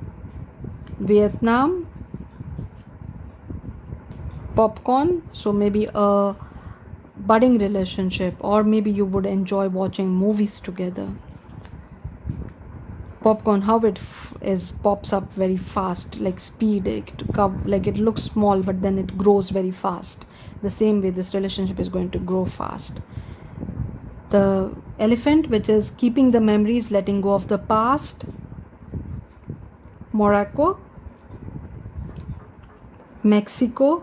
Vietnam. Popcorn, so maybe a budding relationship, or maybe you would enjoy watching movies together. Popcorn, how it pops up very fast, like speed, like it looks small but then it grows very fast. The same way this relationship is going to grow fast. The elephant, which is keeping the memories, letting go of the past. Morocco. Mexico.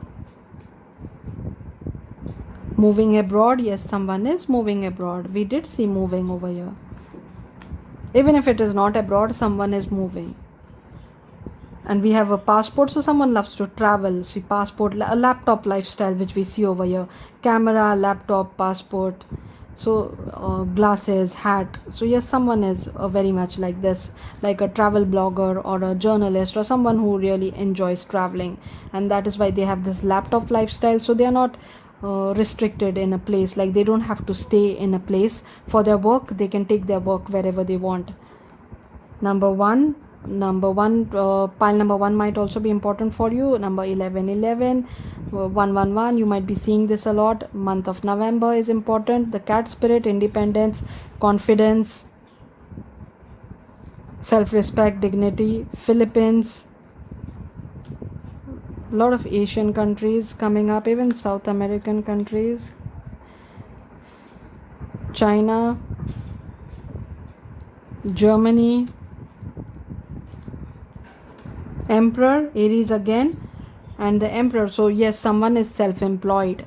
Moving abroad, yes, someone is moving abroad. We did see moving over here. Even if it is not abroad, someone is moving. And we have a passport, so someone loves to travel. See, passport, a laptop lifestyle, which we see over here. Camera, laptop, passport. So glasses, hat. So yes, someone is very much like this, like a travel blogger or a journalist or someone who really enjoys traveling, and that is why they have this laptop lifestyle. So they are not restricted in a place, like they don't have to stay in a place for their work. They can take their work wherever they want. Number one, pile number one might also be important for you. Number 11, 111, you might be seeing this a lot. Month of November is important. The cat spirit, independence, confidence, self-respect, dignity. Philippines, a lot of Asian countries coming up, even South American countries. China, Germany. Emperor, Aries again, and the Emperor. So yes, someone is self-employed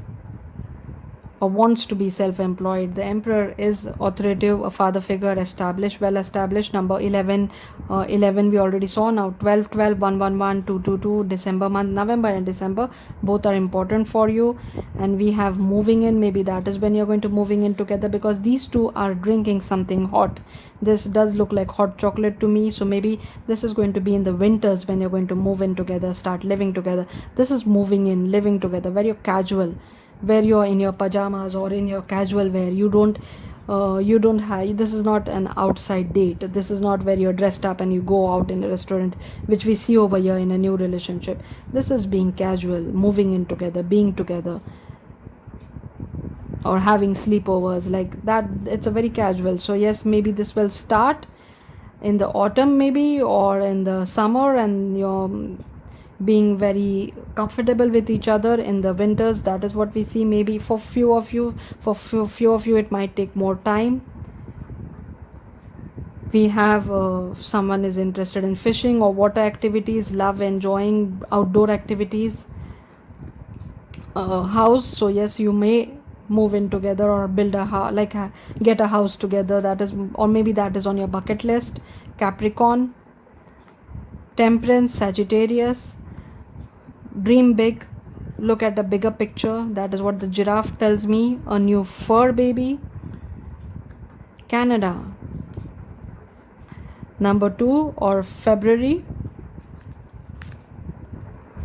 or wants to be self-employed. The Emperor is authoritative, a father figure, established, well established. Number 11, 11 we already saw. Now 12, 12, 111, 222. December month, November and December, both are important for you. And we have moving in, maybe that is when you're going to moving in together, because these two are drinking something hot. This does look like hot chocolate to me, so maybe this is going to be in the winters when you're going to move in together, start living together. This is moving in, living together, very casual, where you're in your pajamas or in your casual wear. You don't have, this is not an outside date. This is not where you're dressed up and you go out in a restaurant, which we see over here in a new relationship. This is being casual, moving in together, being together, or having sleepovers like that. It's a very casual. So yes, maybe this will start in the autumn, maybe, or in the summer, and you're being very comfortable with each other in the winters. That is what we see. Maybe for few of you it might take more time. We have someone is interested in fishing or water activities, love enjoying outdoor activities. House, so yes, you may move in together or build a house, like get a house together. That is, or maybe that is on your bucket list. Capricorn. Temperance, Sagittarius. Dream big, look at the bigger picture. That is what the giraffe tells me. A new fur baby. Canada. Number 2, or February.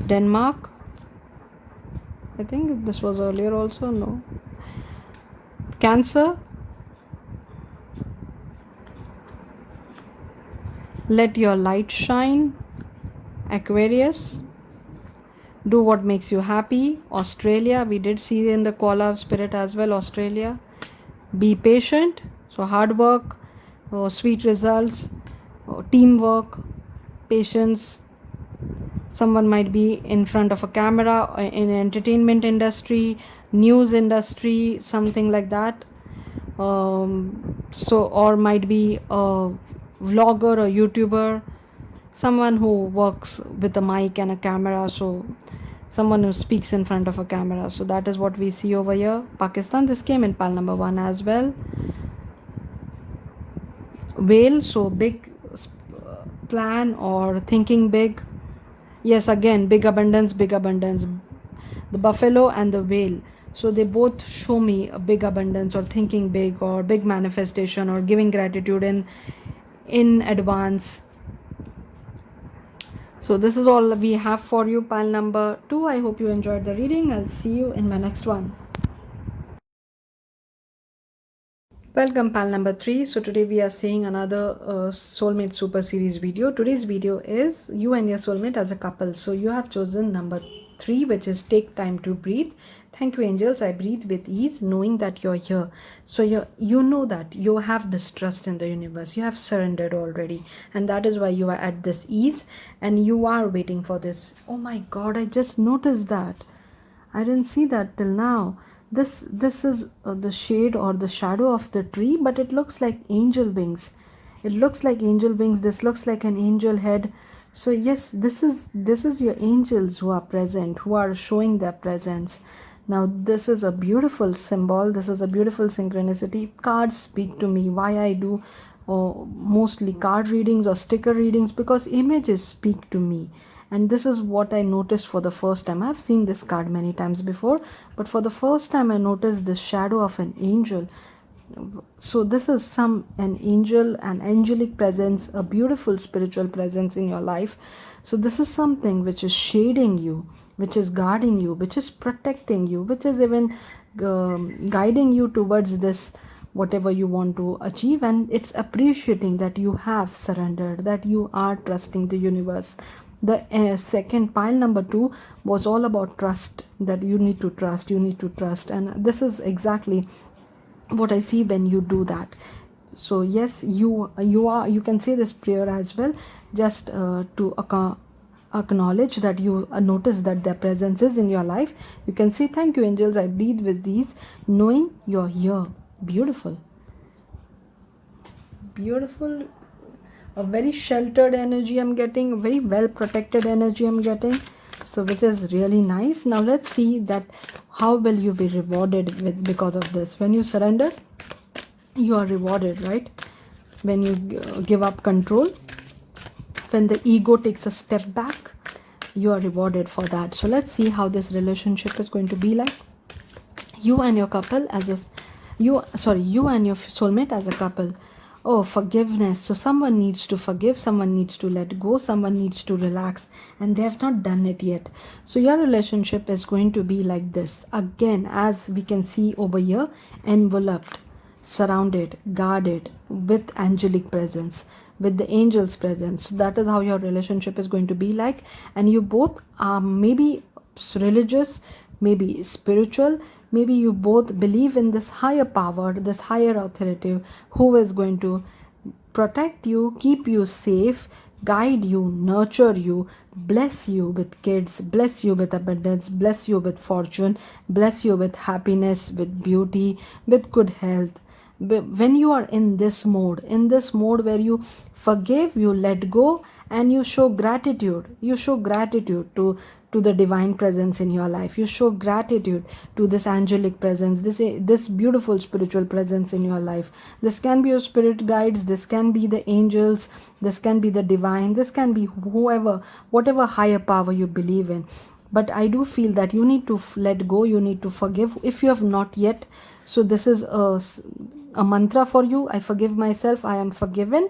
Denmark. I think this was earlier also. No. Cancer. Let your light shine. Aquarius. Do what makes you happy. Australia. We did see in the koala spirit as well. Australia. Be patient. So hard work, sweet results, teamwork, patience. Someone might be in front of a camera in entertainment industry, news industry, something like that. So or might be a vlogger or YouTuber, someone who works with a mic and a camera, so someone who speaks in front of a camera. So that is what we see over here. Pakistan, this came in pile number 1 as well. Whale, so big plan or thinking big. Yes, again, big abundance, big abundance. The buffalo and the whale, so they both show me a big abundance or thinking big or big manifestation or giving gratitude in advance. So this is all we have for you, pile number 2. I hope you enjoyed the reading. I'll see you in my next one. Welcome, pal number 3. So today we are seeing another soulmate super series video. Today's video is you and your soulmate as a couple. So you have chosen number 3, which is take time to breathe. Thank you, angels. I breathe with ease, knowing that you're here. So you know that you have this trust in the universe. You have surrendered already, and that is why you are at this ease and you are waiting for this. Oh my God! I just noticed that. I didn't see that till now. This is the shade or the shadow of the tree, but it looks like angel wings. It looks like angel wings. This looks like an angel head. So yes, this is your angels who are present, who are showing their presence. Now this is a beautiful symbol. This is a beautiful synchronicity. Cards speak to me. Why I do mostly card readings or sticker readings, because images speak to me. And this is what I noticed for the first time. I've seen this card many times before, but for the first time I noticed the shadow of an angel. So this is an angel, an angelic presence, a beautiful spiritual presence in your life. So this is something which is shading you, which is guarding you, which is protecting you, which is even guiding you towards this whatever you want to achieve. And it's appreciating that you have surrendered, that you are trusting the universe. The second pile number 2 was all about trust, that you need to trust, and this is exactly what I see when you do that. So yes, you can say this prayer as well, just to acknowledge that you notice that their presence is in your life. You can say, thank you, angels, I breathe with these, knowing you're here. Beautiful, a very sheltered energy I'm getting, a very well protected energy I'm getting, so which is really nice. Now let's see that how will you be rewarded with because of this. When you surrender, you are rewarded, right? When you give up control, when the ego takes a step back, you are rewarded for that. So let's see how this relationship is going to be like. You and your couple as a you and your soulmate as a couple. Oh, forgiveness. So someone needs to forgive, someone needs to let go, someone needs to relax, and they have not done it yet. So your relationship is going to be like this. Again, as we can see over here, enveloped, surrounded, guarded with angelic presence, with the angels presence. So that is how your relationship is going to be like. And you both are maybe religious, maybe spiritual, maybe you both believe in this higher power, this higher authority who is going to protect you, keep you safe, guide you, nurture you, bless you with kids, bless you with abundance, bless you with fortune, bless you with happiness, with beauty, with good health. When you are in this mode where you forgive, you let go, and you show gratitude, to the divine presence in your life, you show gratitude to this angelic presence, this beautiful spiritual presence in your life. This can be your spirit guides, this can be the angels, this can be the divine, this can be whoever, whatever higher power you believe in. But I do feel that you need to let go, you need to forgive if you have not yet. So this is a mantra for you. I forgive myself, I am forgiven,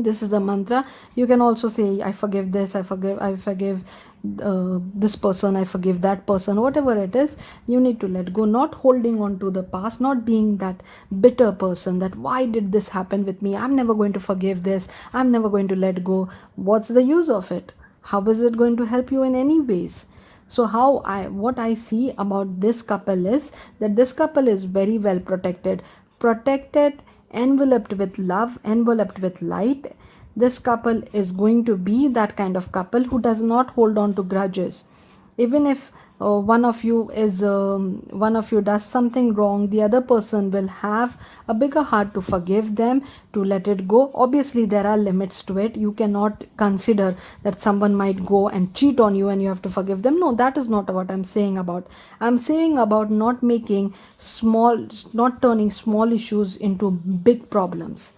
This is a mantra. You can also say, I forgive this, I forgive this person, I forgive that person, whatever it is. You need to let go, not holding on to the past, not being that bitter person that why did this happen with me, I'm never going to forgive this, I'm never going to let go. What's the use of it? How is it going to help you in any ways? So what I see about this couple is that this couple is very well protected, enveloped with love, enveloped with light. This couple is going to be that kind of couple who does not hold on to grudges. Even if one of you does something wrong, the other person will have a bigger heart to forgive them, to let it go. Obviously there are limits to it. You cannot consider that someone might go and cheat on you and you have to forgive them. No, that is not what I'm saying about. I'm saying about not turning small issues into big problems.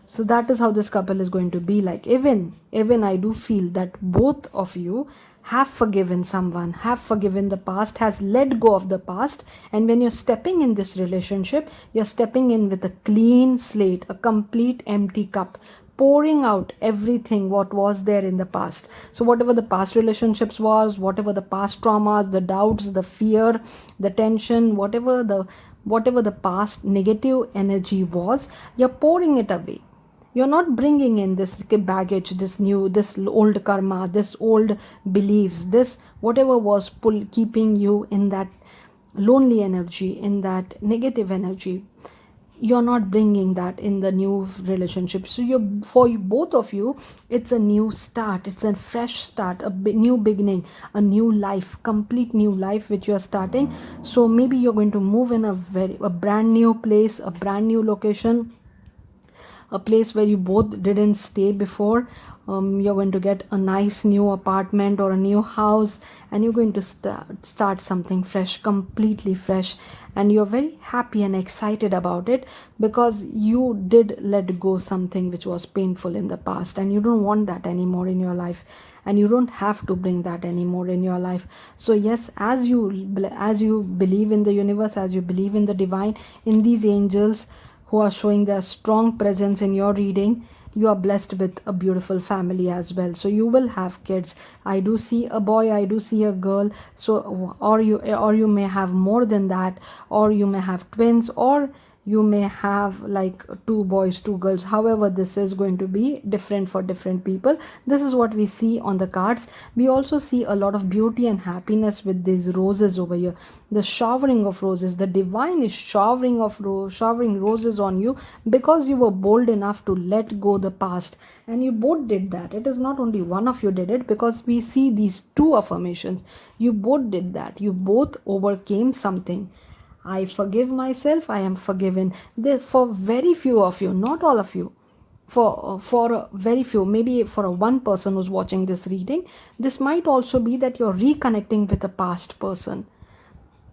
So that is how this couple is going to be like. Even I do feel that both of you have forgiven someone, have forgiven the past, has let go of the past. And when you're stepping in this relationship, you're stepping in with a clean slate, a complete empty cup, pouring out everything what was there in the past. So whatever the past relationships was, whatever the past traumas, the doubts, the fear, the tension, whatever the past negative energy was, you're pouring it away. You're not bringing in this baggage, this old karma, this old beliefs, this whatever was keeping you in that lonely energy, in that negative energy. You're not bringing that in the new relationship. So both of you, it's a new start, it's a fresh start, new beginning, a new life, complete new life which you're starting. So maybe you're going to move in a brand new place, a brand new location, a place where you both didn't stay before. You're going to get a nice new apartment or a new house, and you're going to start something fresh, completely fresh. And you're very happy and excited about it because you did let go something which was painful in the past, and you don't want that anymore in your life, and you don't have to bring that anymore in your life. So yes, as you believe in the universe, as you believe in the divine, in these angels who are showing their strong presence in your reading, you are blessed with a beautiful family as well. So you will have kids. I do see a boy, I do see a girl. So or you may have more than that, or you may have twins, or you may have like two boys, two girls. However, this is going to be different for different people. This is what we see on the cards. We also see a lot of beauty and happiness with these roses over here. The showering of roses, the divine is showering roses on you because you were bold enough to let go the past, and you both did that. It is not only one of you did it, because we see these two affirmations. You both did that. You both overcame something. I forgive myself, I am forgiven. For very few of you, not all of you, for very few, maybe for a one person who's watching this reading, this might also be that you're reconnecting with a past person.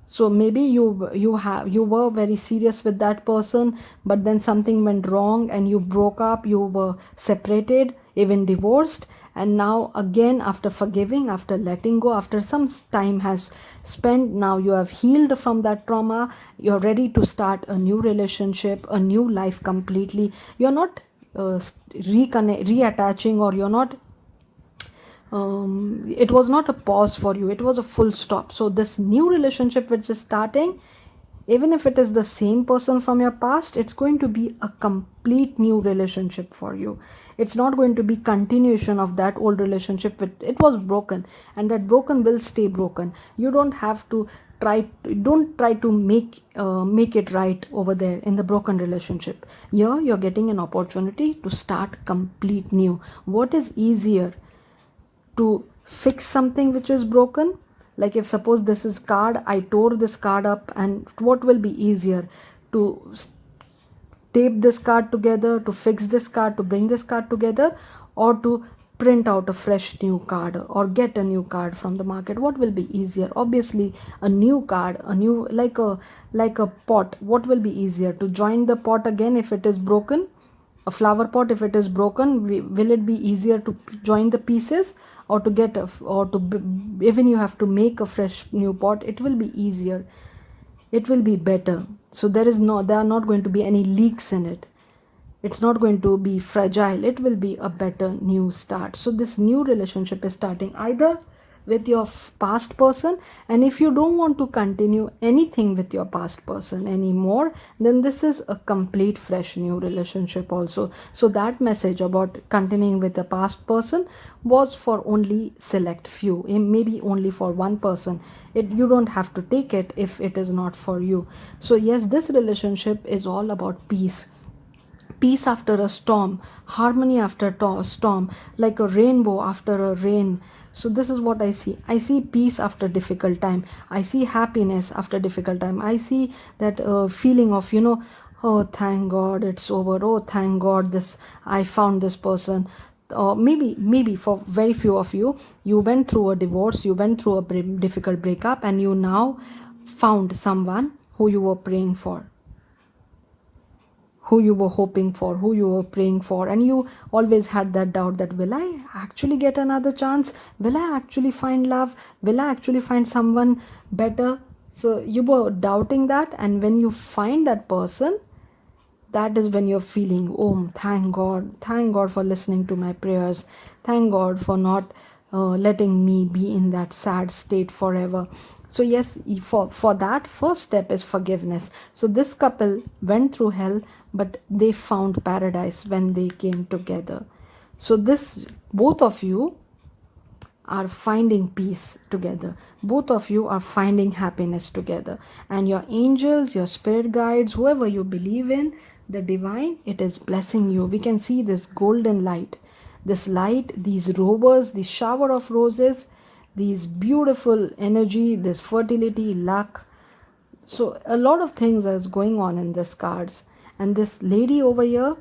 So maybe you were very serious with that person, but then something went wrong and you broke up, you were separated, even divorced. And now again, after forgiving, after letting go, after some time has spent, now you have healed from that trauma. You're ready to start a new relationship, a new life completely. You're not reattaching, or you're not it was not a pause for you, it was a full stop. So this new relationship which is starting, even if it is the same person from your past, it's going to be a complete new relationship for you. It's not going to be continuation of that old relationship. It was broken, and that broken will stay broken. You don't have to try to make it right over there in the broken relationship. Here you're getting an opportunity to start complete new. What is easier, to fix something which is broken? Like, if suppose this is card, I tore this card up, and what will be easier, to tape this card together, to fix this card, to bring this card together, or to print out a fresh new card or get a new card from the market? What will be easier? Obviously a new card, a new, like a pot. What will be easier, to join the pot again if it is broken? A flower pot, if it is broken, will it be easier to join the pieces, or to get even you have to make a fresh new pot? It will be easier, it will be better. So there are not going to be any leaks in it. It's not going to be fragile, it will be a better new start. So this new relationship is starting either with your past person, and if you don't want to continue anything with your past person anymore, then this is a complete fresh new relationship also. So that message about continuing with the past person was for only select few, maybe only for one person. You don't have to take it if it is not for you. So yes, this relationship is all about peace. Peace after a storm, harmony after a storm, like a rainbow after a rain. So this is what I see. I see peace after difficult time. I see happiness after difficult time. I see that feeling of, oh thank God it's over. Oh thank God this I found this person. Or maybe for very few of you, you went through a divorce, you went through a difficult breakup, and you now found someone who you were praying for, who you were hoping for, who you were praying for, and you always had that doubt that will I actually get another chance? Will I actually find love? Will I actually find someone better? So you were doubting that, and when you find that person, that is when you're feeling, oh thank God for listening to my prayers, thank God for not letting me be in that sad state forever. So yes, for that first step is forgiveness. So this couple went through hell, but they found paradise when they came together. So this, both of you are finding peace together. Both of you are finding happiness together. And your angels, your spirit guides, whoever you believe in, the divine, it is blessing you. We can see this golden light. This light, these rovers, this shower of roses, these beautiful energy, this fertility, luck. So a lot of things is going on in this cards. And this lady over here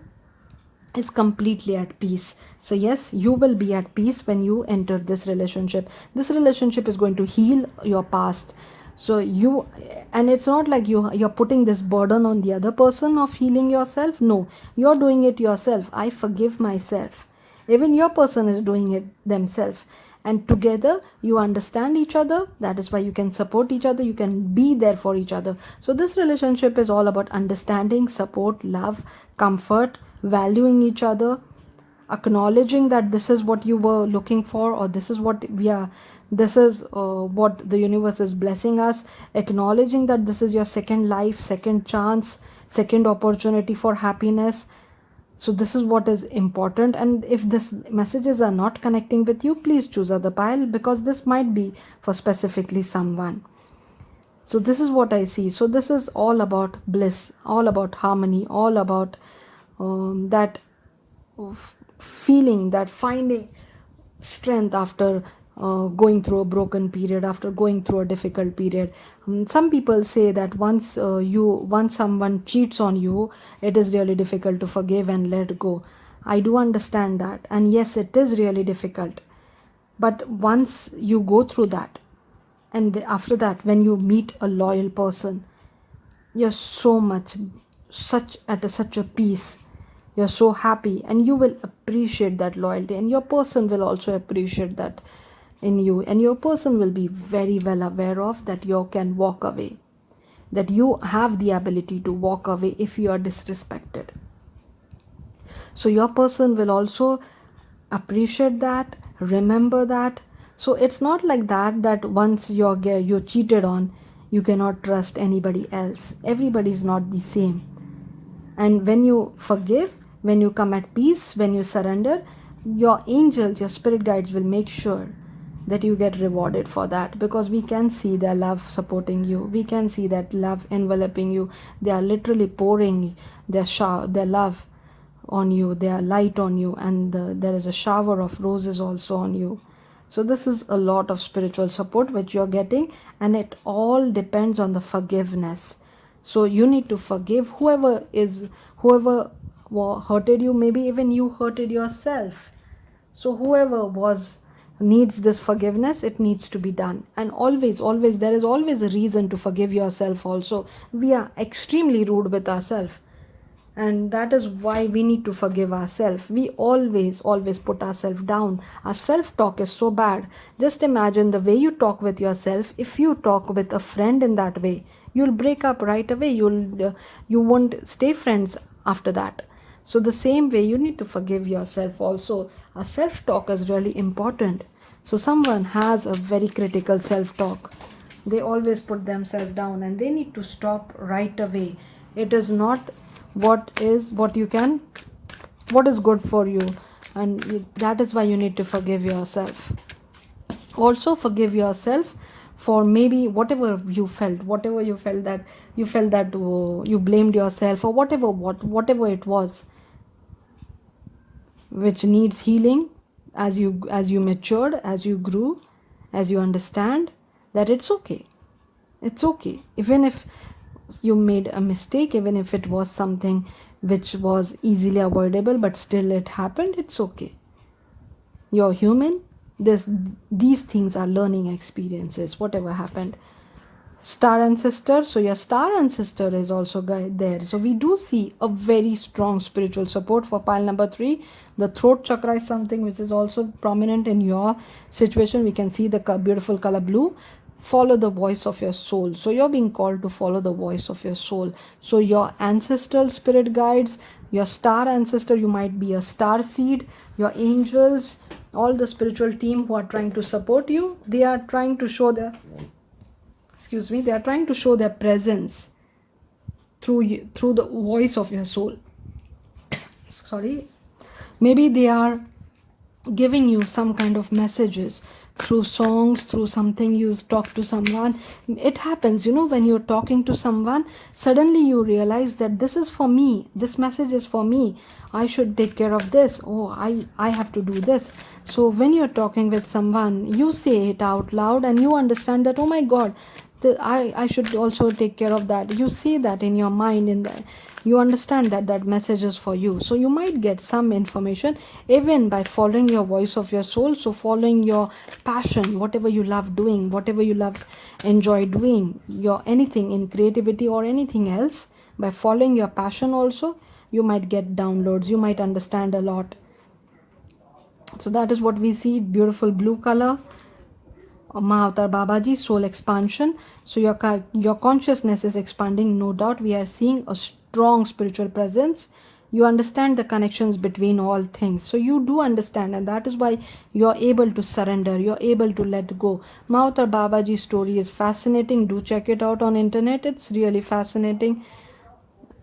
is completely at peace. So yes, you will be at peace when you enter this relationship. This relationship is going to heal your past. So you, and it's not like you're putting this burden on the other person of healing yourself. No, you're doing it yourself. I forgive myself. Even your person is doing it themselves, and together you understand each other. That is why you can support each other, you can be there for each other. So this relationship is all about understanding, support, love, comfort, valuing each other, acknowledging that this is what you were looking for, or this is what we are, this is what the universe is blessing us, acknowledging that this is your second life, second chance, second opportunity for happiness. So this is what is important. And if this messages are not connecting with you, please choose other pile, because this might be for specifically someone. So this is what I see. So this is all about bliss, all about harmony, all about that feeling, that finding strength after going through a broken period, after going through a difficult period. Some people say that once someone cheats on you, it is really difficult to forgive and let go. I do understand that, and yes, it is really difficult. But once you go through that, and after that, when you meet a loyal person, you're so much, such a peace, you're so happy, and you will appreciate that loyalty, and your person will also appreciate that in you, and your person will be very well aware of that you can walk away, that you have the ability to walk away if you are disrespected. So your person will also appreciate that, remember that. So it's not like that once you're cheated on, you cannot trust anybody else. Everybody is not the same. And when you forgive, when you come at peace, when you surrender, your angels, your spirit guides will make sure that you get rewarded for that, because we can see their love supporting you, we can see that love enveloping you. They are literally pouring their love on you, their light on you, and there is a shower of roses also on you. So this is a lot of spiritual support which you're getting, and it all depends on the forgiveness. So you need to forgive whoever hurted you. Maybe even you hurted yourself. So whoever was needs this forgiveness, it needs to be done. And always there is always a reason to forgive yourself also. We are extremely rude with ourselves, and that is why we need to forgive ourselves. We always put ourselves down. Our self talk is so bad. Just imagine the way you talk with yourself. If you talk with a friend in that way, you'll break up right away. You won't stay friends after that. So the same way, you need to forgive yourself also. A self talk is really important. So someone has a very critical self talk, they always put themselves down, and they need to stop right away. It is not what is good for you, and that is why you need to forgive yourself. Also forgive yourself for maybe whatever you felt that you blamed yourself, or whatever it was, which needs healing. As you matured, as you grew, as you understand that it's okay. It's okay even if you made a mistake, even if it was something which was easily avoidable, but still it happened. It's okay. You're human. These things are learning experiences, whatever happened. Star ancestor, so your star ancestor is also there. So we do see a very strong spiritual support for pile number 3. The throat chakra is something which is also prominent in your situation. We can see the beautiful color blue. Follow the voice of your soul. So you're being called to follow the voice of your soul. So your ancestral spirit guides, your star ancestor, you might be a star seed, your angels, all the spiritual team who are trying to support you, they are trying to show they are trying to show their presence through the voice of your soul. Sorry. Maybe they are giving you some kind of messages through songs, through something you talk to someone. It happens, when you're talking to someone, suddenly you realize that this is for me, this message is for me, I should take care of this, oh, I have to do this. So when you're talking with someone, you say it out loud, and you understand that, oh my god, I should also take care of that. You see that in your mind, you understand that message is for you. So you might get some information even by following your voice of your soul. So following your passion, whatever you love doing, whatever you enjoy doing, your anything in creativity or anything else, by following your passion also, you might get downloads, you might understand a lot. So that is what we see. Beautiful blue color, Mahavatar Babaji, soul expansion. So your consciousness is expanding, no doubt. We are seeing a strong spiritual presence. You understand the connections between all things. So you do understand, and that is why you are able to surrender. You are able to let go. Mahavatar Babaji's story is fascinating. Do check it out on internet. It's really fascinating.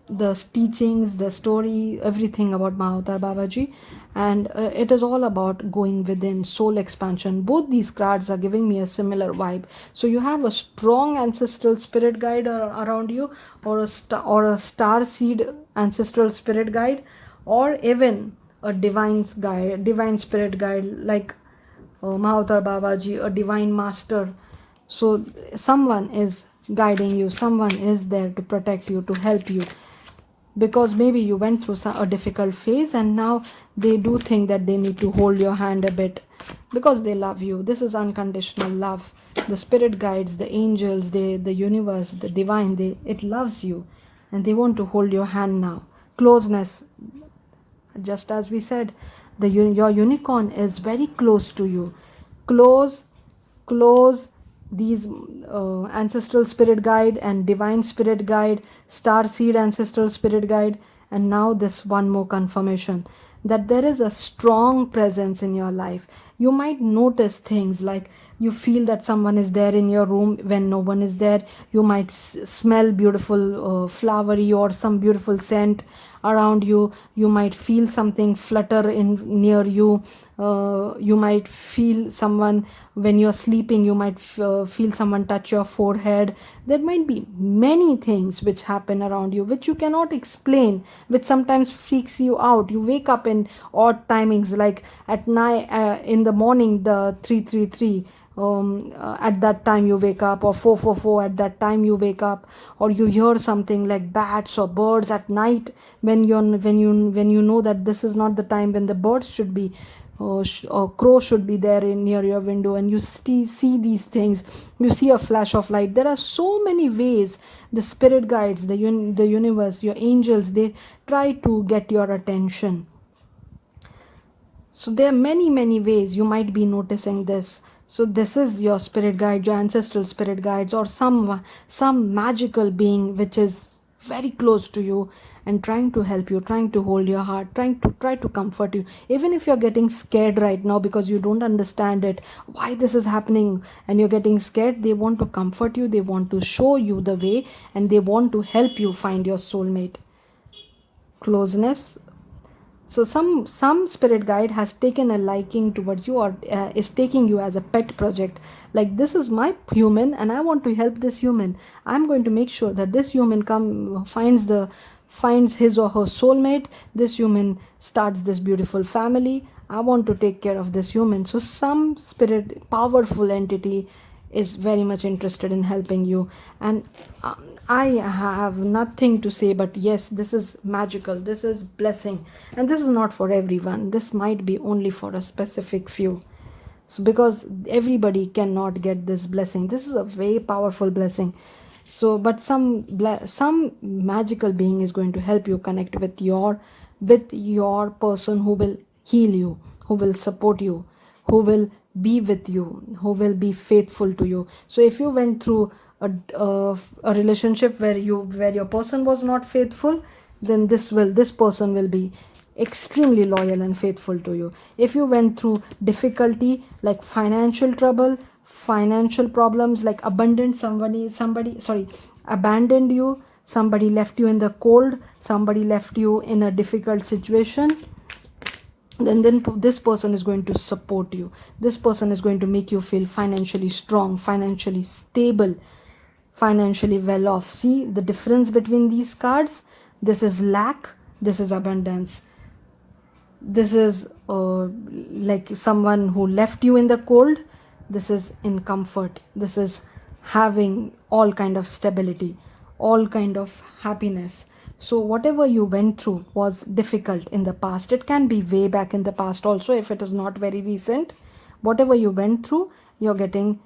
The teachings, the story, everything about Mahavatar Babaji, and it is all about going within, soul expansion. Both these cards are giving me a similar vibe. So you have a strong ancestral spirit guide around you, or a star seed ancestral spirit guide, or even a divine spirit guide like Mahavatar Babaji, a divine master. So someone is guiding you, someone is there to protect you, to help you, because maybe you went through a difficult phase, and now they do think that they need to hold your hand a bit because they love you. This is unconditional love. The spirit guides, the angels, the universe, the divine, it loves you, and they want to hold your hand now. Closeness, just as we said, your unicorn is very close to you. Close close these ancestral spirit guide and divine spirit guide, star seed ancestral spirit guide, and now this one more confirmation that there is a strong presence in your life. You might notice things like you feel that someone is there in your room when no one is there. You might smell beautiful flowery or some beautiful scent around you. You might feel something flutter in near you. You might feel someone when you're sleeping. You might feel someone touch your forehead. There might be many things which happen around you which you cannot explain, which sometimes freaks you out. You wake up in odd timings, like at night, in the morning, the 333, at that time you wake up, or 444, at that time you wake up, or you hear something like bats or birds at night, when you know that this is not the time when the birds should be, or crow should be there near your window, and you see these things. You see a flash of light. There are so many ways the spirit guides, the universe, your angels, they try to get your attention. So there are many ways you might be noticing this. So this is your spirit guide, your ancestral spirit guides, or some magical being which is very close to you, and trying to help you, trying to hold your heart, try to comfort you. Even if you're getting scared right now because you don't understand it, why this is happening, and you're getting scared, they want to comfort you, they want to show you the way, and they want to help you find your soulmate. Closeness. So some spirit guide has taken a liking towards you, or is taking you as a pet project. Like, this is my human and I want to help this human. I'm going to make sure that this human finds his or her soulmate. This human starts this beautiful family. I want to take care of this human. So some spirit, powerful entity, is very much interested in helping you. And I have nothing to say, but yes, this is magical, this is blessing, and this is not for everyone. This might be only for a specific few. So because everybody cannot get this blessing, this is a very powerful blessing. So but some magical being is going to help you connect with your person, who will heal you, who will support you, who will be with you, who will be faithful to you. So if you went through a relationship where your person was not faithful, then this person will be extremely loyal and faithful to you. If you went through difficulty like financial trouble, financial problems, like abandoned you, somebody left you in the cold, somebody left you in a difficult situation, then this person is going to support you. This person is going to make you feel financially strong, financially stable, financially well off. See the difference between these cards? This is lack, this is abundance. This is like someone who left you in the cold. This is in comfort. This is having all kind of stability, all kind of happiness. So whatever you went through was difficult in the past. It can be way back in the past also, if it is not very recent. Whatever you went through, you're getting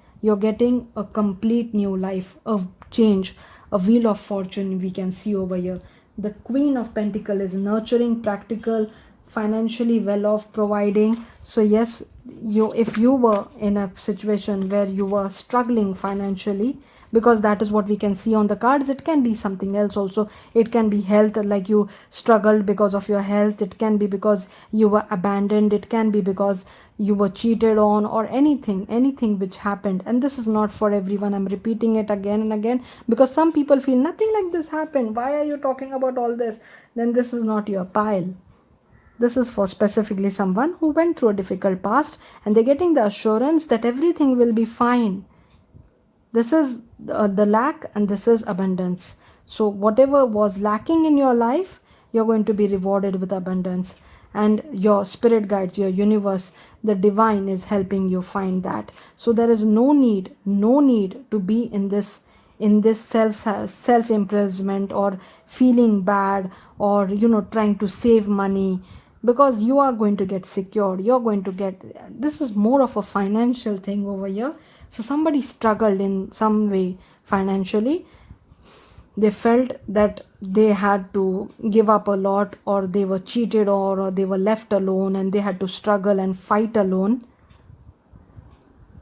a complete new life, a change, a wheel of fortune. We can see over here the Queen of Pentacles is nurturing, practical, financially well off, providing. So yes, if you were in a situation where you were struggling financially, because that is what we can see on the cards, it can be something else also. It can be health, like you struggled because of your health. It can be because you were abandoned. It can be because you were cheated on, or anything which happened. And this is not for everyone. I'm repeating it again and again, because some people feel nothing like this happened, why are you talking about all this? Then this is not your pile. This is for specifically someone who went through a difficult past, and they're getting the assurance that everything will be fine. This is the lack, and this is abundance. So whatever was lacking in your life, you're going to be rewarded with abundance. And your spirit guides, your universe, the divine is helping you find that. So there is no need to be in this self imprisonment, or feeling bad, or trying to save money, because you are going to get secured. You're going to get, this is more of a financial thing over here. So somebody struggled in some way financially. They felt that they had to give up a lot, or they were cheated, or they were left alone, and they had to struggle and fight alone.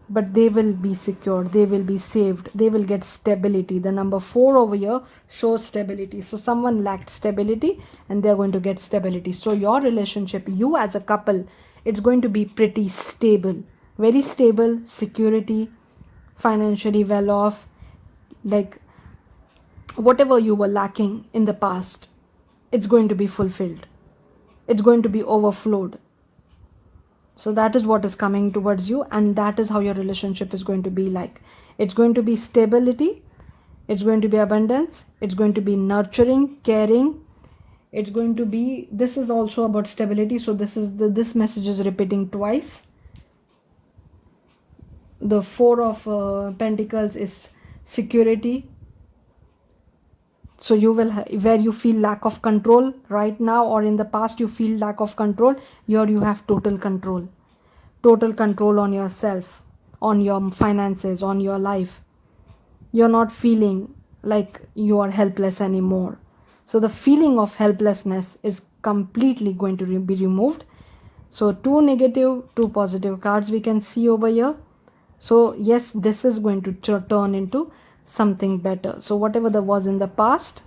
But they will be secured, they will be saved, they will get stability. The number 4 over here shows stability. So someone lacked stability, and they're going to get stability. So your relationship, you as a couple, it's going to be pretty stable, very stable, security, financially well off. Like, whatever you were lacking in the past, it's going to be fulfilled, it's going to be overflowed. So that is what is coming towards you, and that is how your relationship is going to be like. It's going to be stability, it's going to be abundance, it's going to be nurturing, caring. It's going to be, this is also about stability. So this message is repeating twice. The 4 of Pentacles is security. So you will where you feel lack of control right now, or in the past you feel lack of control, here you have total control. Total control on yourself, on your finances, on your life. You're not feeling like you are helpless anymore. So the feeling of helplessness is completely going to be removed. So 2 negative, 2 positive cards we can see over here. So yes, this is going to turn into something better. So whatever there was in the past,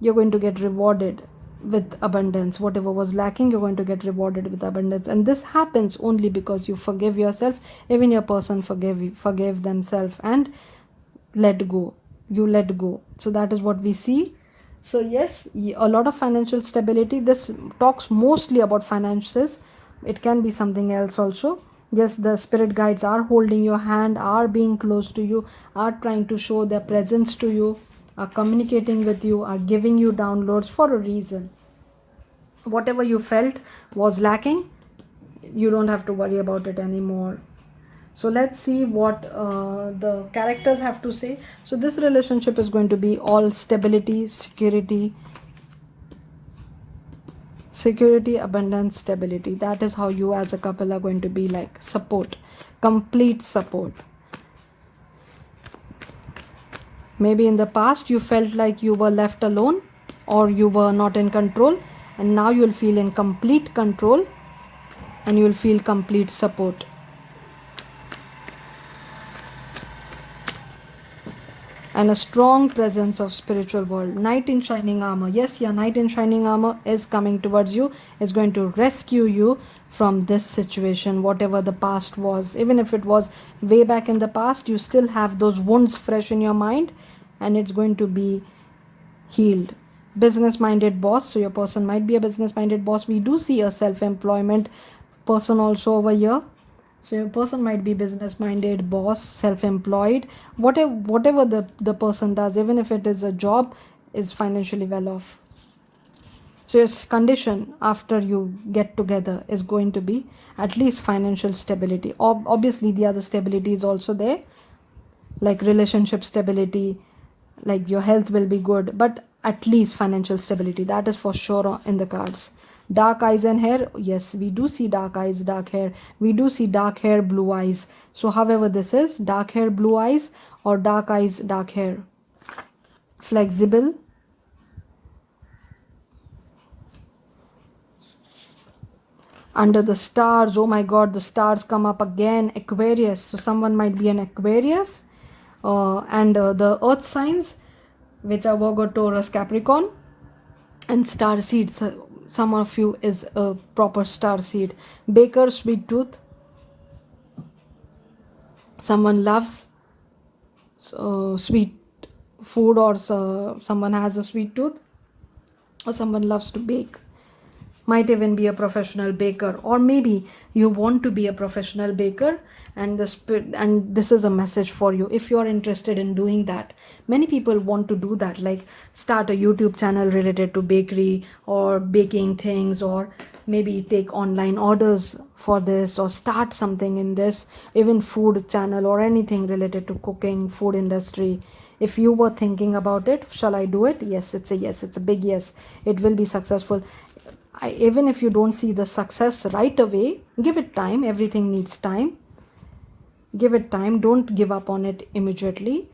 you're going to get rewarded with abundance. Whatever was lacking, you're going to get rewarded with abundance. And this happens only because you forgive yourself. Even your person forgave themselves and let go. You let go. So that is what we see. So yes, a lot of financial stability. This talks mostly about finances. It can be something else also. Yes, the spirit guides are holding your hand, are being close to you, are trying to show their presence to you, are communicating with you, are giving you downloads for a reason. Whatever you felt was lacking, you don't have to worry about it anymore. So let's see what the characters have to say. So this relationship is going to be all stability, security, abundance, stability. That is how you as a couple are going to be like. Support, complete support. Maybe in the past you felt like you were left alone or you were not in control, and now you'll feel in complete control and you'll feel complete support. And a strong presence of spiritual world. Knight in shining armor. Yes, your knight in shining armor is coming towards you, is going to rescue you from this situation, whatever the past was. Even if it was way back in the past, you still have those wounds fresh in your mind, and it's going to be healed. Business minded boss. So your person might be a business minded boss. We do see a self-employment person also over here. So your person might be business minded, boss, self-employed. Whatever the person does, even if it is a job, is financially well off. So your condition after you get together is going to be at least financial stability. Obviously the other stability is also there, like relationship stability, like your health will be good, but at least financial stability, that is for sure in the cards. Dark eyes and hair. Yes, we do see dark eyes, dark hair. We do see dark hair, blue eyes. So however this is, dark hair, blue eyes, or dark eyes, dark hair. Flexible. Under the stars. Oh my god, the stars come up again. Aquarius. So someone might be an Aquarius. And the earth signs, which are Virgo, Taurus, Capricorn, and star seeds. Some of you is a proper star seed. Baker, sweet tooth. Someone loves sweet food, or someone has a sweet tooth, or someone loves to bake. Might even be a professional baker, or maybe you want to be a professional baker, and this is a message for you if you are interested in doing that. Many people want to do that, like start a YouTube channel related to bakery or baking things, or maybe take online orders for this, or start something in this, even food channel or anything related to cooking, food industry. If you were thinking about it, shall I do it? Yes, it's a yes. It's a big yes. It will be successful. Even if you don't see the success right away, give it time. Everything needs time. Give it time. Don't give up on it immediately.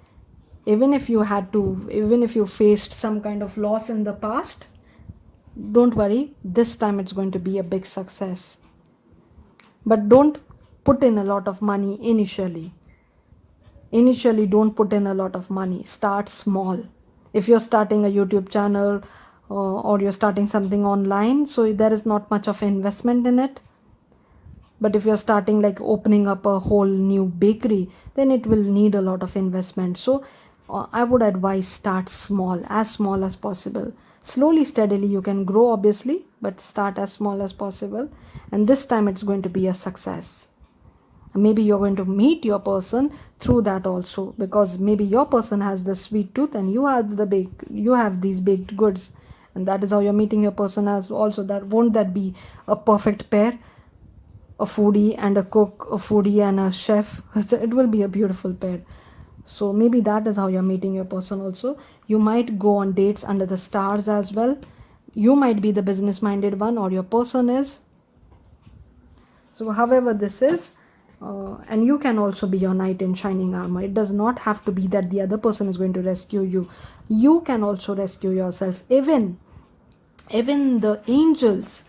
Even if you faced some kind of loss in the past, don't worry. This time it's going to be a big success. But don't put in a lot of money initially. Initially, don't put in a lot of money. Start small. If you're starting a YouTube channel, or you're starting something online, so there is not much of investment in it. But if you're starting like opening up a whole new bakery, then it will need a lot of investment. So I would advise start small as possible. Slowly, steadily you can grow, obviously, but start as small as possible, and this time it's going to be a success. Maybe you're going to meet your person through that also, because maybe your person has the sweet tooth and you have these baked goods, and that is how you're meeting your person as also. That be a perfect pair? A foodie and a cook, a foodie and a chef. It will be a beautiful pair. So maybe that is how you're meeting your person also. You might go on dates under the stars as well. You might be the business minded one, or your person is. So however this is, and you can also be your knight in shining armor. It does not have to be that the other person is going to rescue you. You can also rescue yourself. Even the angels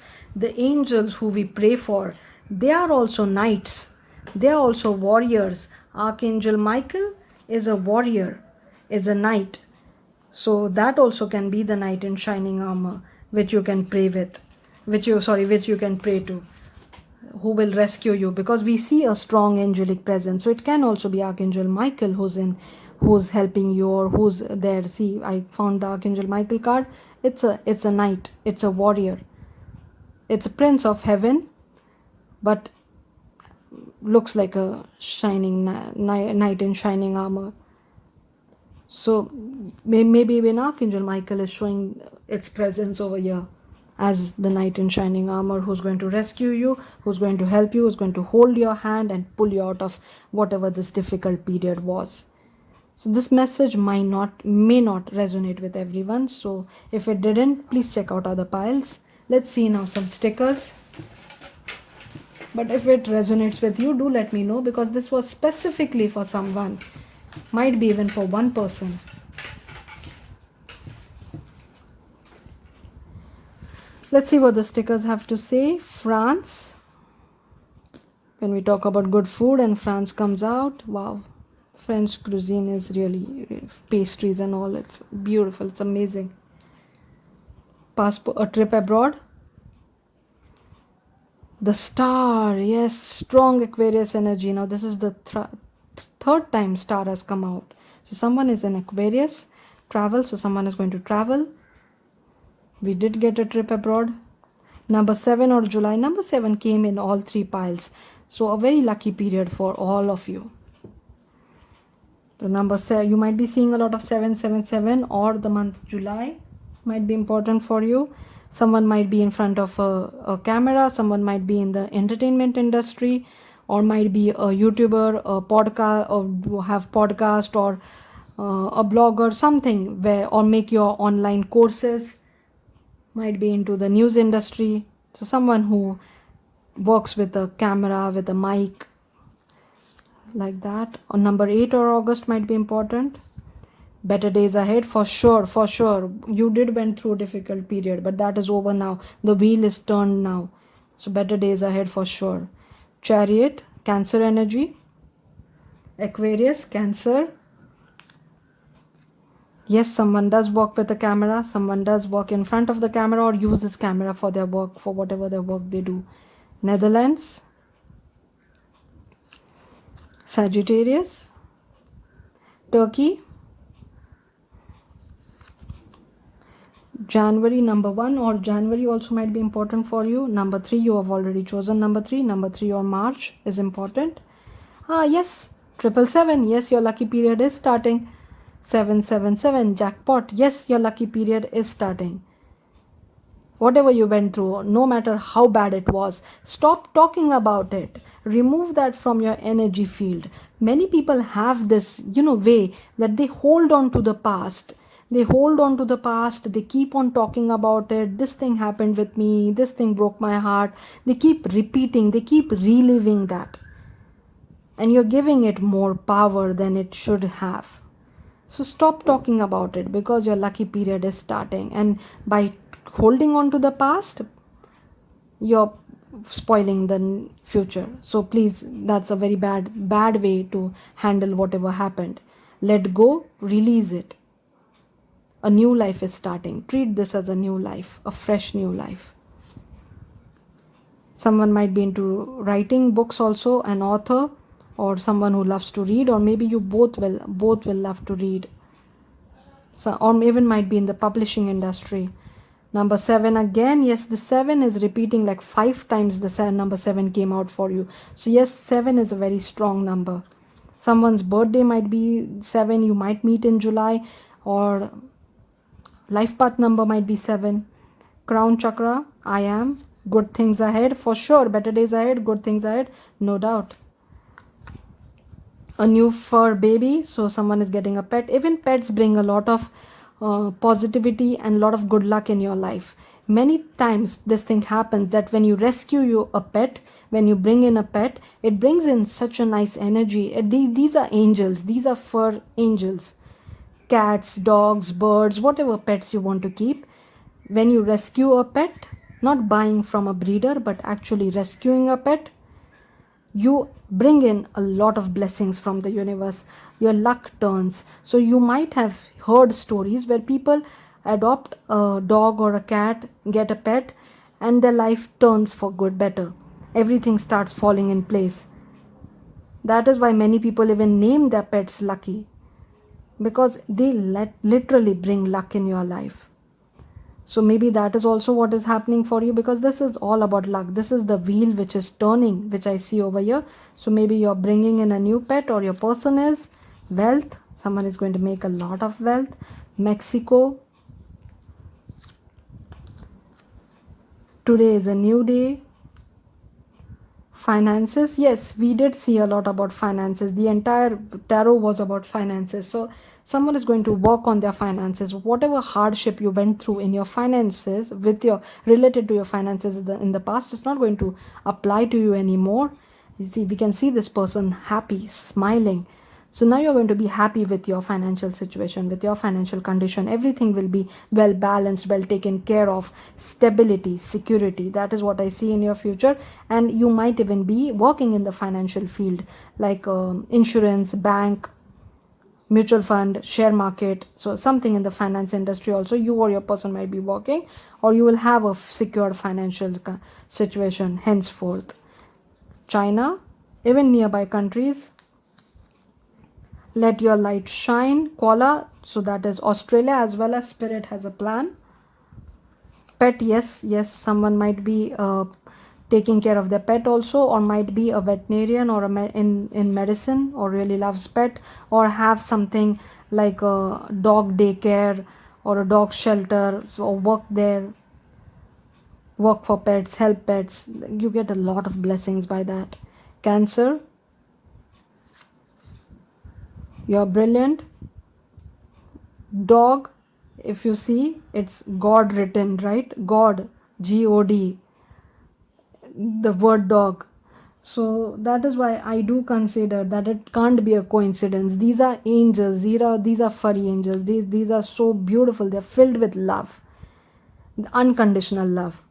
who we pray for, they are also knights. They are also warriors. Archangel Michael is a warrior, is a knight. So that also can be the knight in shining armor, which you can pray with, which you can pray to, who will rescue you, because we see a strong angelic presence. So it can also be Archangel Michael who's helping you, or who's there. See, I found the Archangel Michael card. It's a knight, it's a warrior, it's a prince of heaven, but looks like a shining knight in shining armor. So maybe even Archangel Michael is showing its presence over here as the knight in shining armor, who's going to rescue you, who's going to help you, who's going to hold your hand and pull you out of whatever this difficult period was. So this message may not resonate with everyone. So if it didn't, please check out other piles. Let's see now some stickers. But if it resonates with you, do let me know, because this was specifically for someone. Might be even for one person. Let's see what the stickers have to say. France. When we talk about good food and France comes out, wow. French cuisine is really, pastries and all, it's beautiful, it's amazing. Passport, a trip abroad. The star, yes, strong Aquarius energy. Now this is the third time star has come out. So someone is in Aquarius, travel, so someone is going to travel. We did get a trip abroad. Number 7 or July. Number 7 came in all three piles. So a very lucky period for all of you. The number 7, you might be seeing a lot of 777, or the month July might be important for you. Someone might be in front of a camera. Someone might be in the entertainment industry, or might be a YouTuber, a podcast, or have podcast, or a blogger, something where, or make your online courses. Might be into the news industry. So someone who works with a camera, with a mic, like that. On number 8 or August might be important. Better days ahead, for sure, for sure. You did went through a difficult period, but that is over now. The wheel is turned now. So better days ahead for sure. Chariot, Cancer energy. Aquarius, Cancer. Yes, someone does work with a camera. Someone does work in front of the camera, or use this camera for their work, for whatever their work they do. Netherlands. Sagittarius. Turkey. January, number 1 or January also might be important for you. Number 3, you have already chosen number 3. Number 3 or March is important. Yes, 777. Yes, your lucky period is starting. 777, jackpot. Yes, your lucky period is starting. Whatever you went through, no matter how bad it was, stop talking about it. Remove that from your energy field. Many people have this, way that they hold on to the past. They hold on to the past. They keep on talking about it. This thing happened with me. This thing broke my heart. They keep repeating. They keep reliving that. And you're giving it more power than it should have. So stop talking about it, because your lucky period is starting. And by holding on to the past, you're spoiling the future. So please, that's a very bad way to handle whatever happened. Let go, release it. A new life is starting. Treat this as a new life, a fresh new life. Someone might be into writing books also, an author, or someone who loves to read, or maybe you both will love to read. So, or even might be in the publishing industry. Number 7 again. Yes, the 7 is repeating like 5 times. The number 7 came out for you. So yes, 7 is a very strong number. Someone's birthday might be 7. You might meet in July, or life path number might be 7. Crown chakra, I am. Good things ahead for sure. Better days ahead, good things ahead, no doubt. A new fur baby, so someone is getting a pet. Even pets bring a lot of positivity and a lot of good luck in your life. Many times this thing happens that when you rescue a pet, when you bring in a pet, it brings in such a nice energy. These are angels. These are fur angels. Cats, dogs, birds, whatever pets you want to keep. When you rescue a pet, not buying from a breeder, but actually rescuing a pet, you bring in a lot of blessings from the universe. Your luck turns. So you might have heard stories where people adopt a dog or a cat, get a pet, and their life turns for good, better. Everything starts falling in place. That is why many people even name their pets Lucky, because they literally bring luck in your life. So maybe that is also what is happening for you, because this is all about luck. This is the wheel which is turning, which I see over here. So maybe you're bringing in a new pet, or your person is wealth. Someone is going to make a lot of wealth. Mexico, today is a new day. Finances, yes, we did see a lot about finances. The entire tarot was about finances. So someone is going to work on their finances. Whatever hardship you went through in your finances, with your related to your finances in the past, is not going to apply to you anymore. You see, we can see this person happy, smiling. So now you're going to be happy with your financial situation, with your financial condition. Everything will be well balanced, well taken care of. Stability, security. That is what I see in your future. And you might even be working in the financial field, like insurance, bank, mutual fund, share market. So something in the finance industry also, you or your person might be working, or you will have a secure financial situation henceforth. China, even nearby countries, let your light shine. Koala, so that is Australia, as well as Spirit has a plan. Pet, yes, someone might be taking care of their pet also, or might be a veterinarian, or in medicine, or really loves pet, or have something like a dog daycare or a dog shelter. So work there, work for pets, help pets. You get a lot of blessings by that. Cancer, you're brilliant. Dog, if you see, it's God written, right? God, God, the word dog. So that is why I do consider that it can't be a coincidence. These are angels. These are furry angels. These are so beautiful. They're filled with love, unconditional love.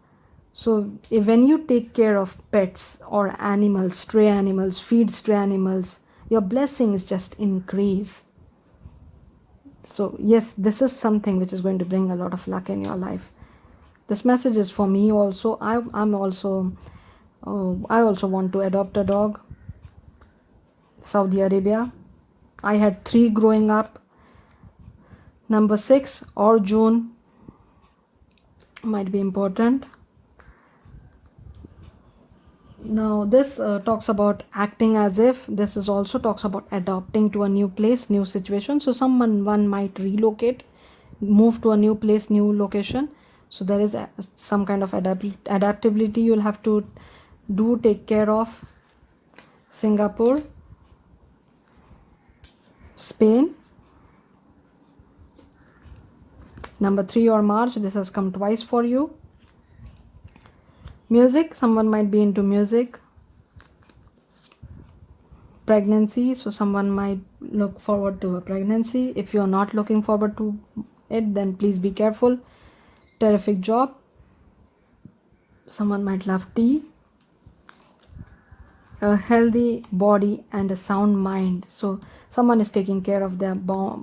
So when you take care of pets or animals, stray animals, feed stray animals, your blessings just increase. So yes, this is something which is going to bring a lot of luck in your life. This message is for me also. I'm also I also want to adopt a dog. Saudi Arabia, I had 3 growing up. Number 6 or June might be important. Now this talks about acting as if. This is also talks about adapting to a new place, new situation. So one might relocate, move to a new place, new location. So there is some kind of adaptability you'll have to take care of. Singapore, Spain. Number 3 or March, this has come twice for you. Music, someone might be into music. Pregnancy, so someone might look forward to a pregnancy. If you're not looking forward to it, then please be careful. Terrific job, someone might love tea. A healthy body and a sound mind, so someone is taking care of their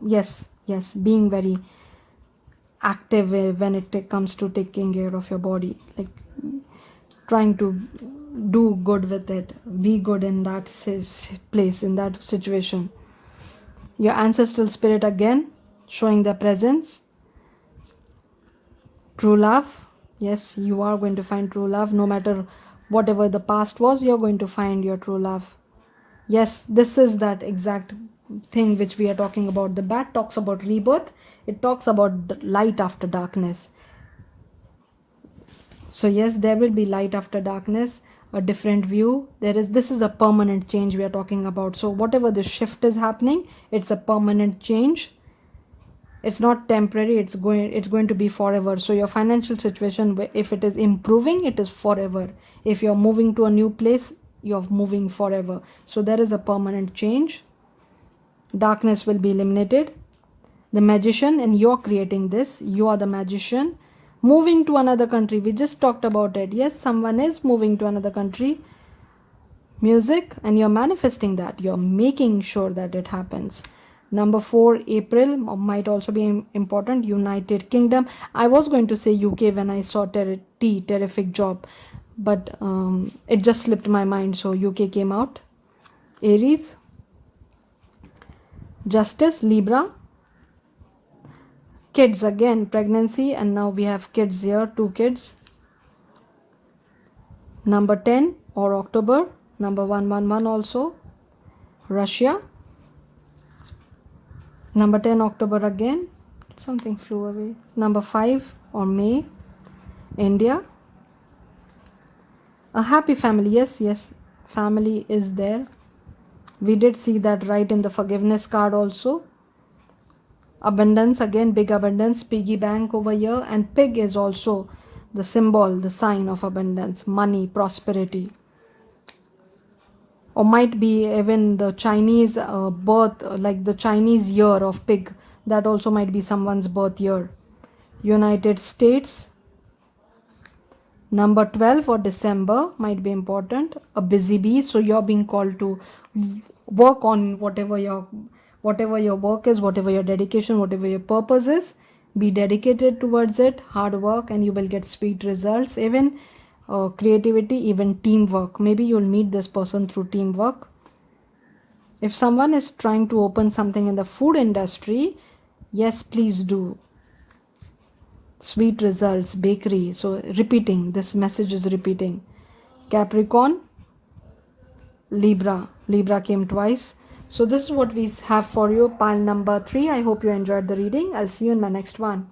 yes, being very active when it comes to taking care of your body, like trying to do good with it, be good in that place, in that situation. Your ancestral spirit again showing their presence. True love, yes, you are going to find true love. No matter whatever the past was, you're going to find your true love. Yes, this is that exact thing which we are talking about. The bat talks about rebirth. It talks about light after darkness. So yes, there will be light after darkness, a different view. This is a permanent change we are talking about. So whatever the shift is happening, it's a permanent change. It's not temporary, it's going to be forever. So your financial situation, if it is improving, it is forever. If you're moving to a new place, you're moving forever. So there is a permanent change. Darkness will be eliminated. The magician, and you're creating this. You are the magician. Moving to another country, we just talked about it. Yes, someone is moving to another country. music, and you're manifesting that, you're making sure that it happens. Number 4, April might also be important. United Kingdom. I was going to say UK when I saw terrific job, but it just slipped my mind, so UK came out. Aries, Justice, Libra. Kids, again pregnancy, and now we have kids here, 2 kids. Number 10 or October, number 111 also, Russia. Number 10 October again, something flew away. Number 5 or May, India. A happy family, yes, family is there. We did see that right in the forgiveness card also. Abundance, again big abundance, piggy bank over here, and pig is also the symbol, the sign of abundance, money, prosperity. Or might be even the Chinese birth, like the Chinese year of pig, that also might be someone's birth year. United States, number 12 for December might be important. A busy bee, so you're being called to work on whatever your work is, whatever your dedication, whatever your purpose is. Be dedicated towards it, hard work, and you will get sweet results. Even creativity, even teamwork. Maybe you'll meet this person through teamwork. If someone is trying to open something in the food industry, yes, please do. Sweet results, bakery. So repeating, this message is repeating. Capricorn, Libra came twice. So this is what we have for you, pile number 3. I hope you enjoyed the reading. I'll see you in my next one.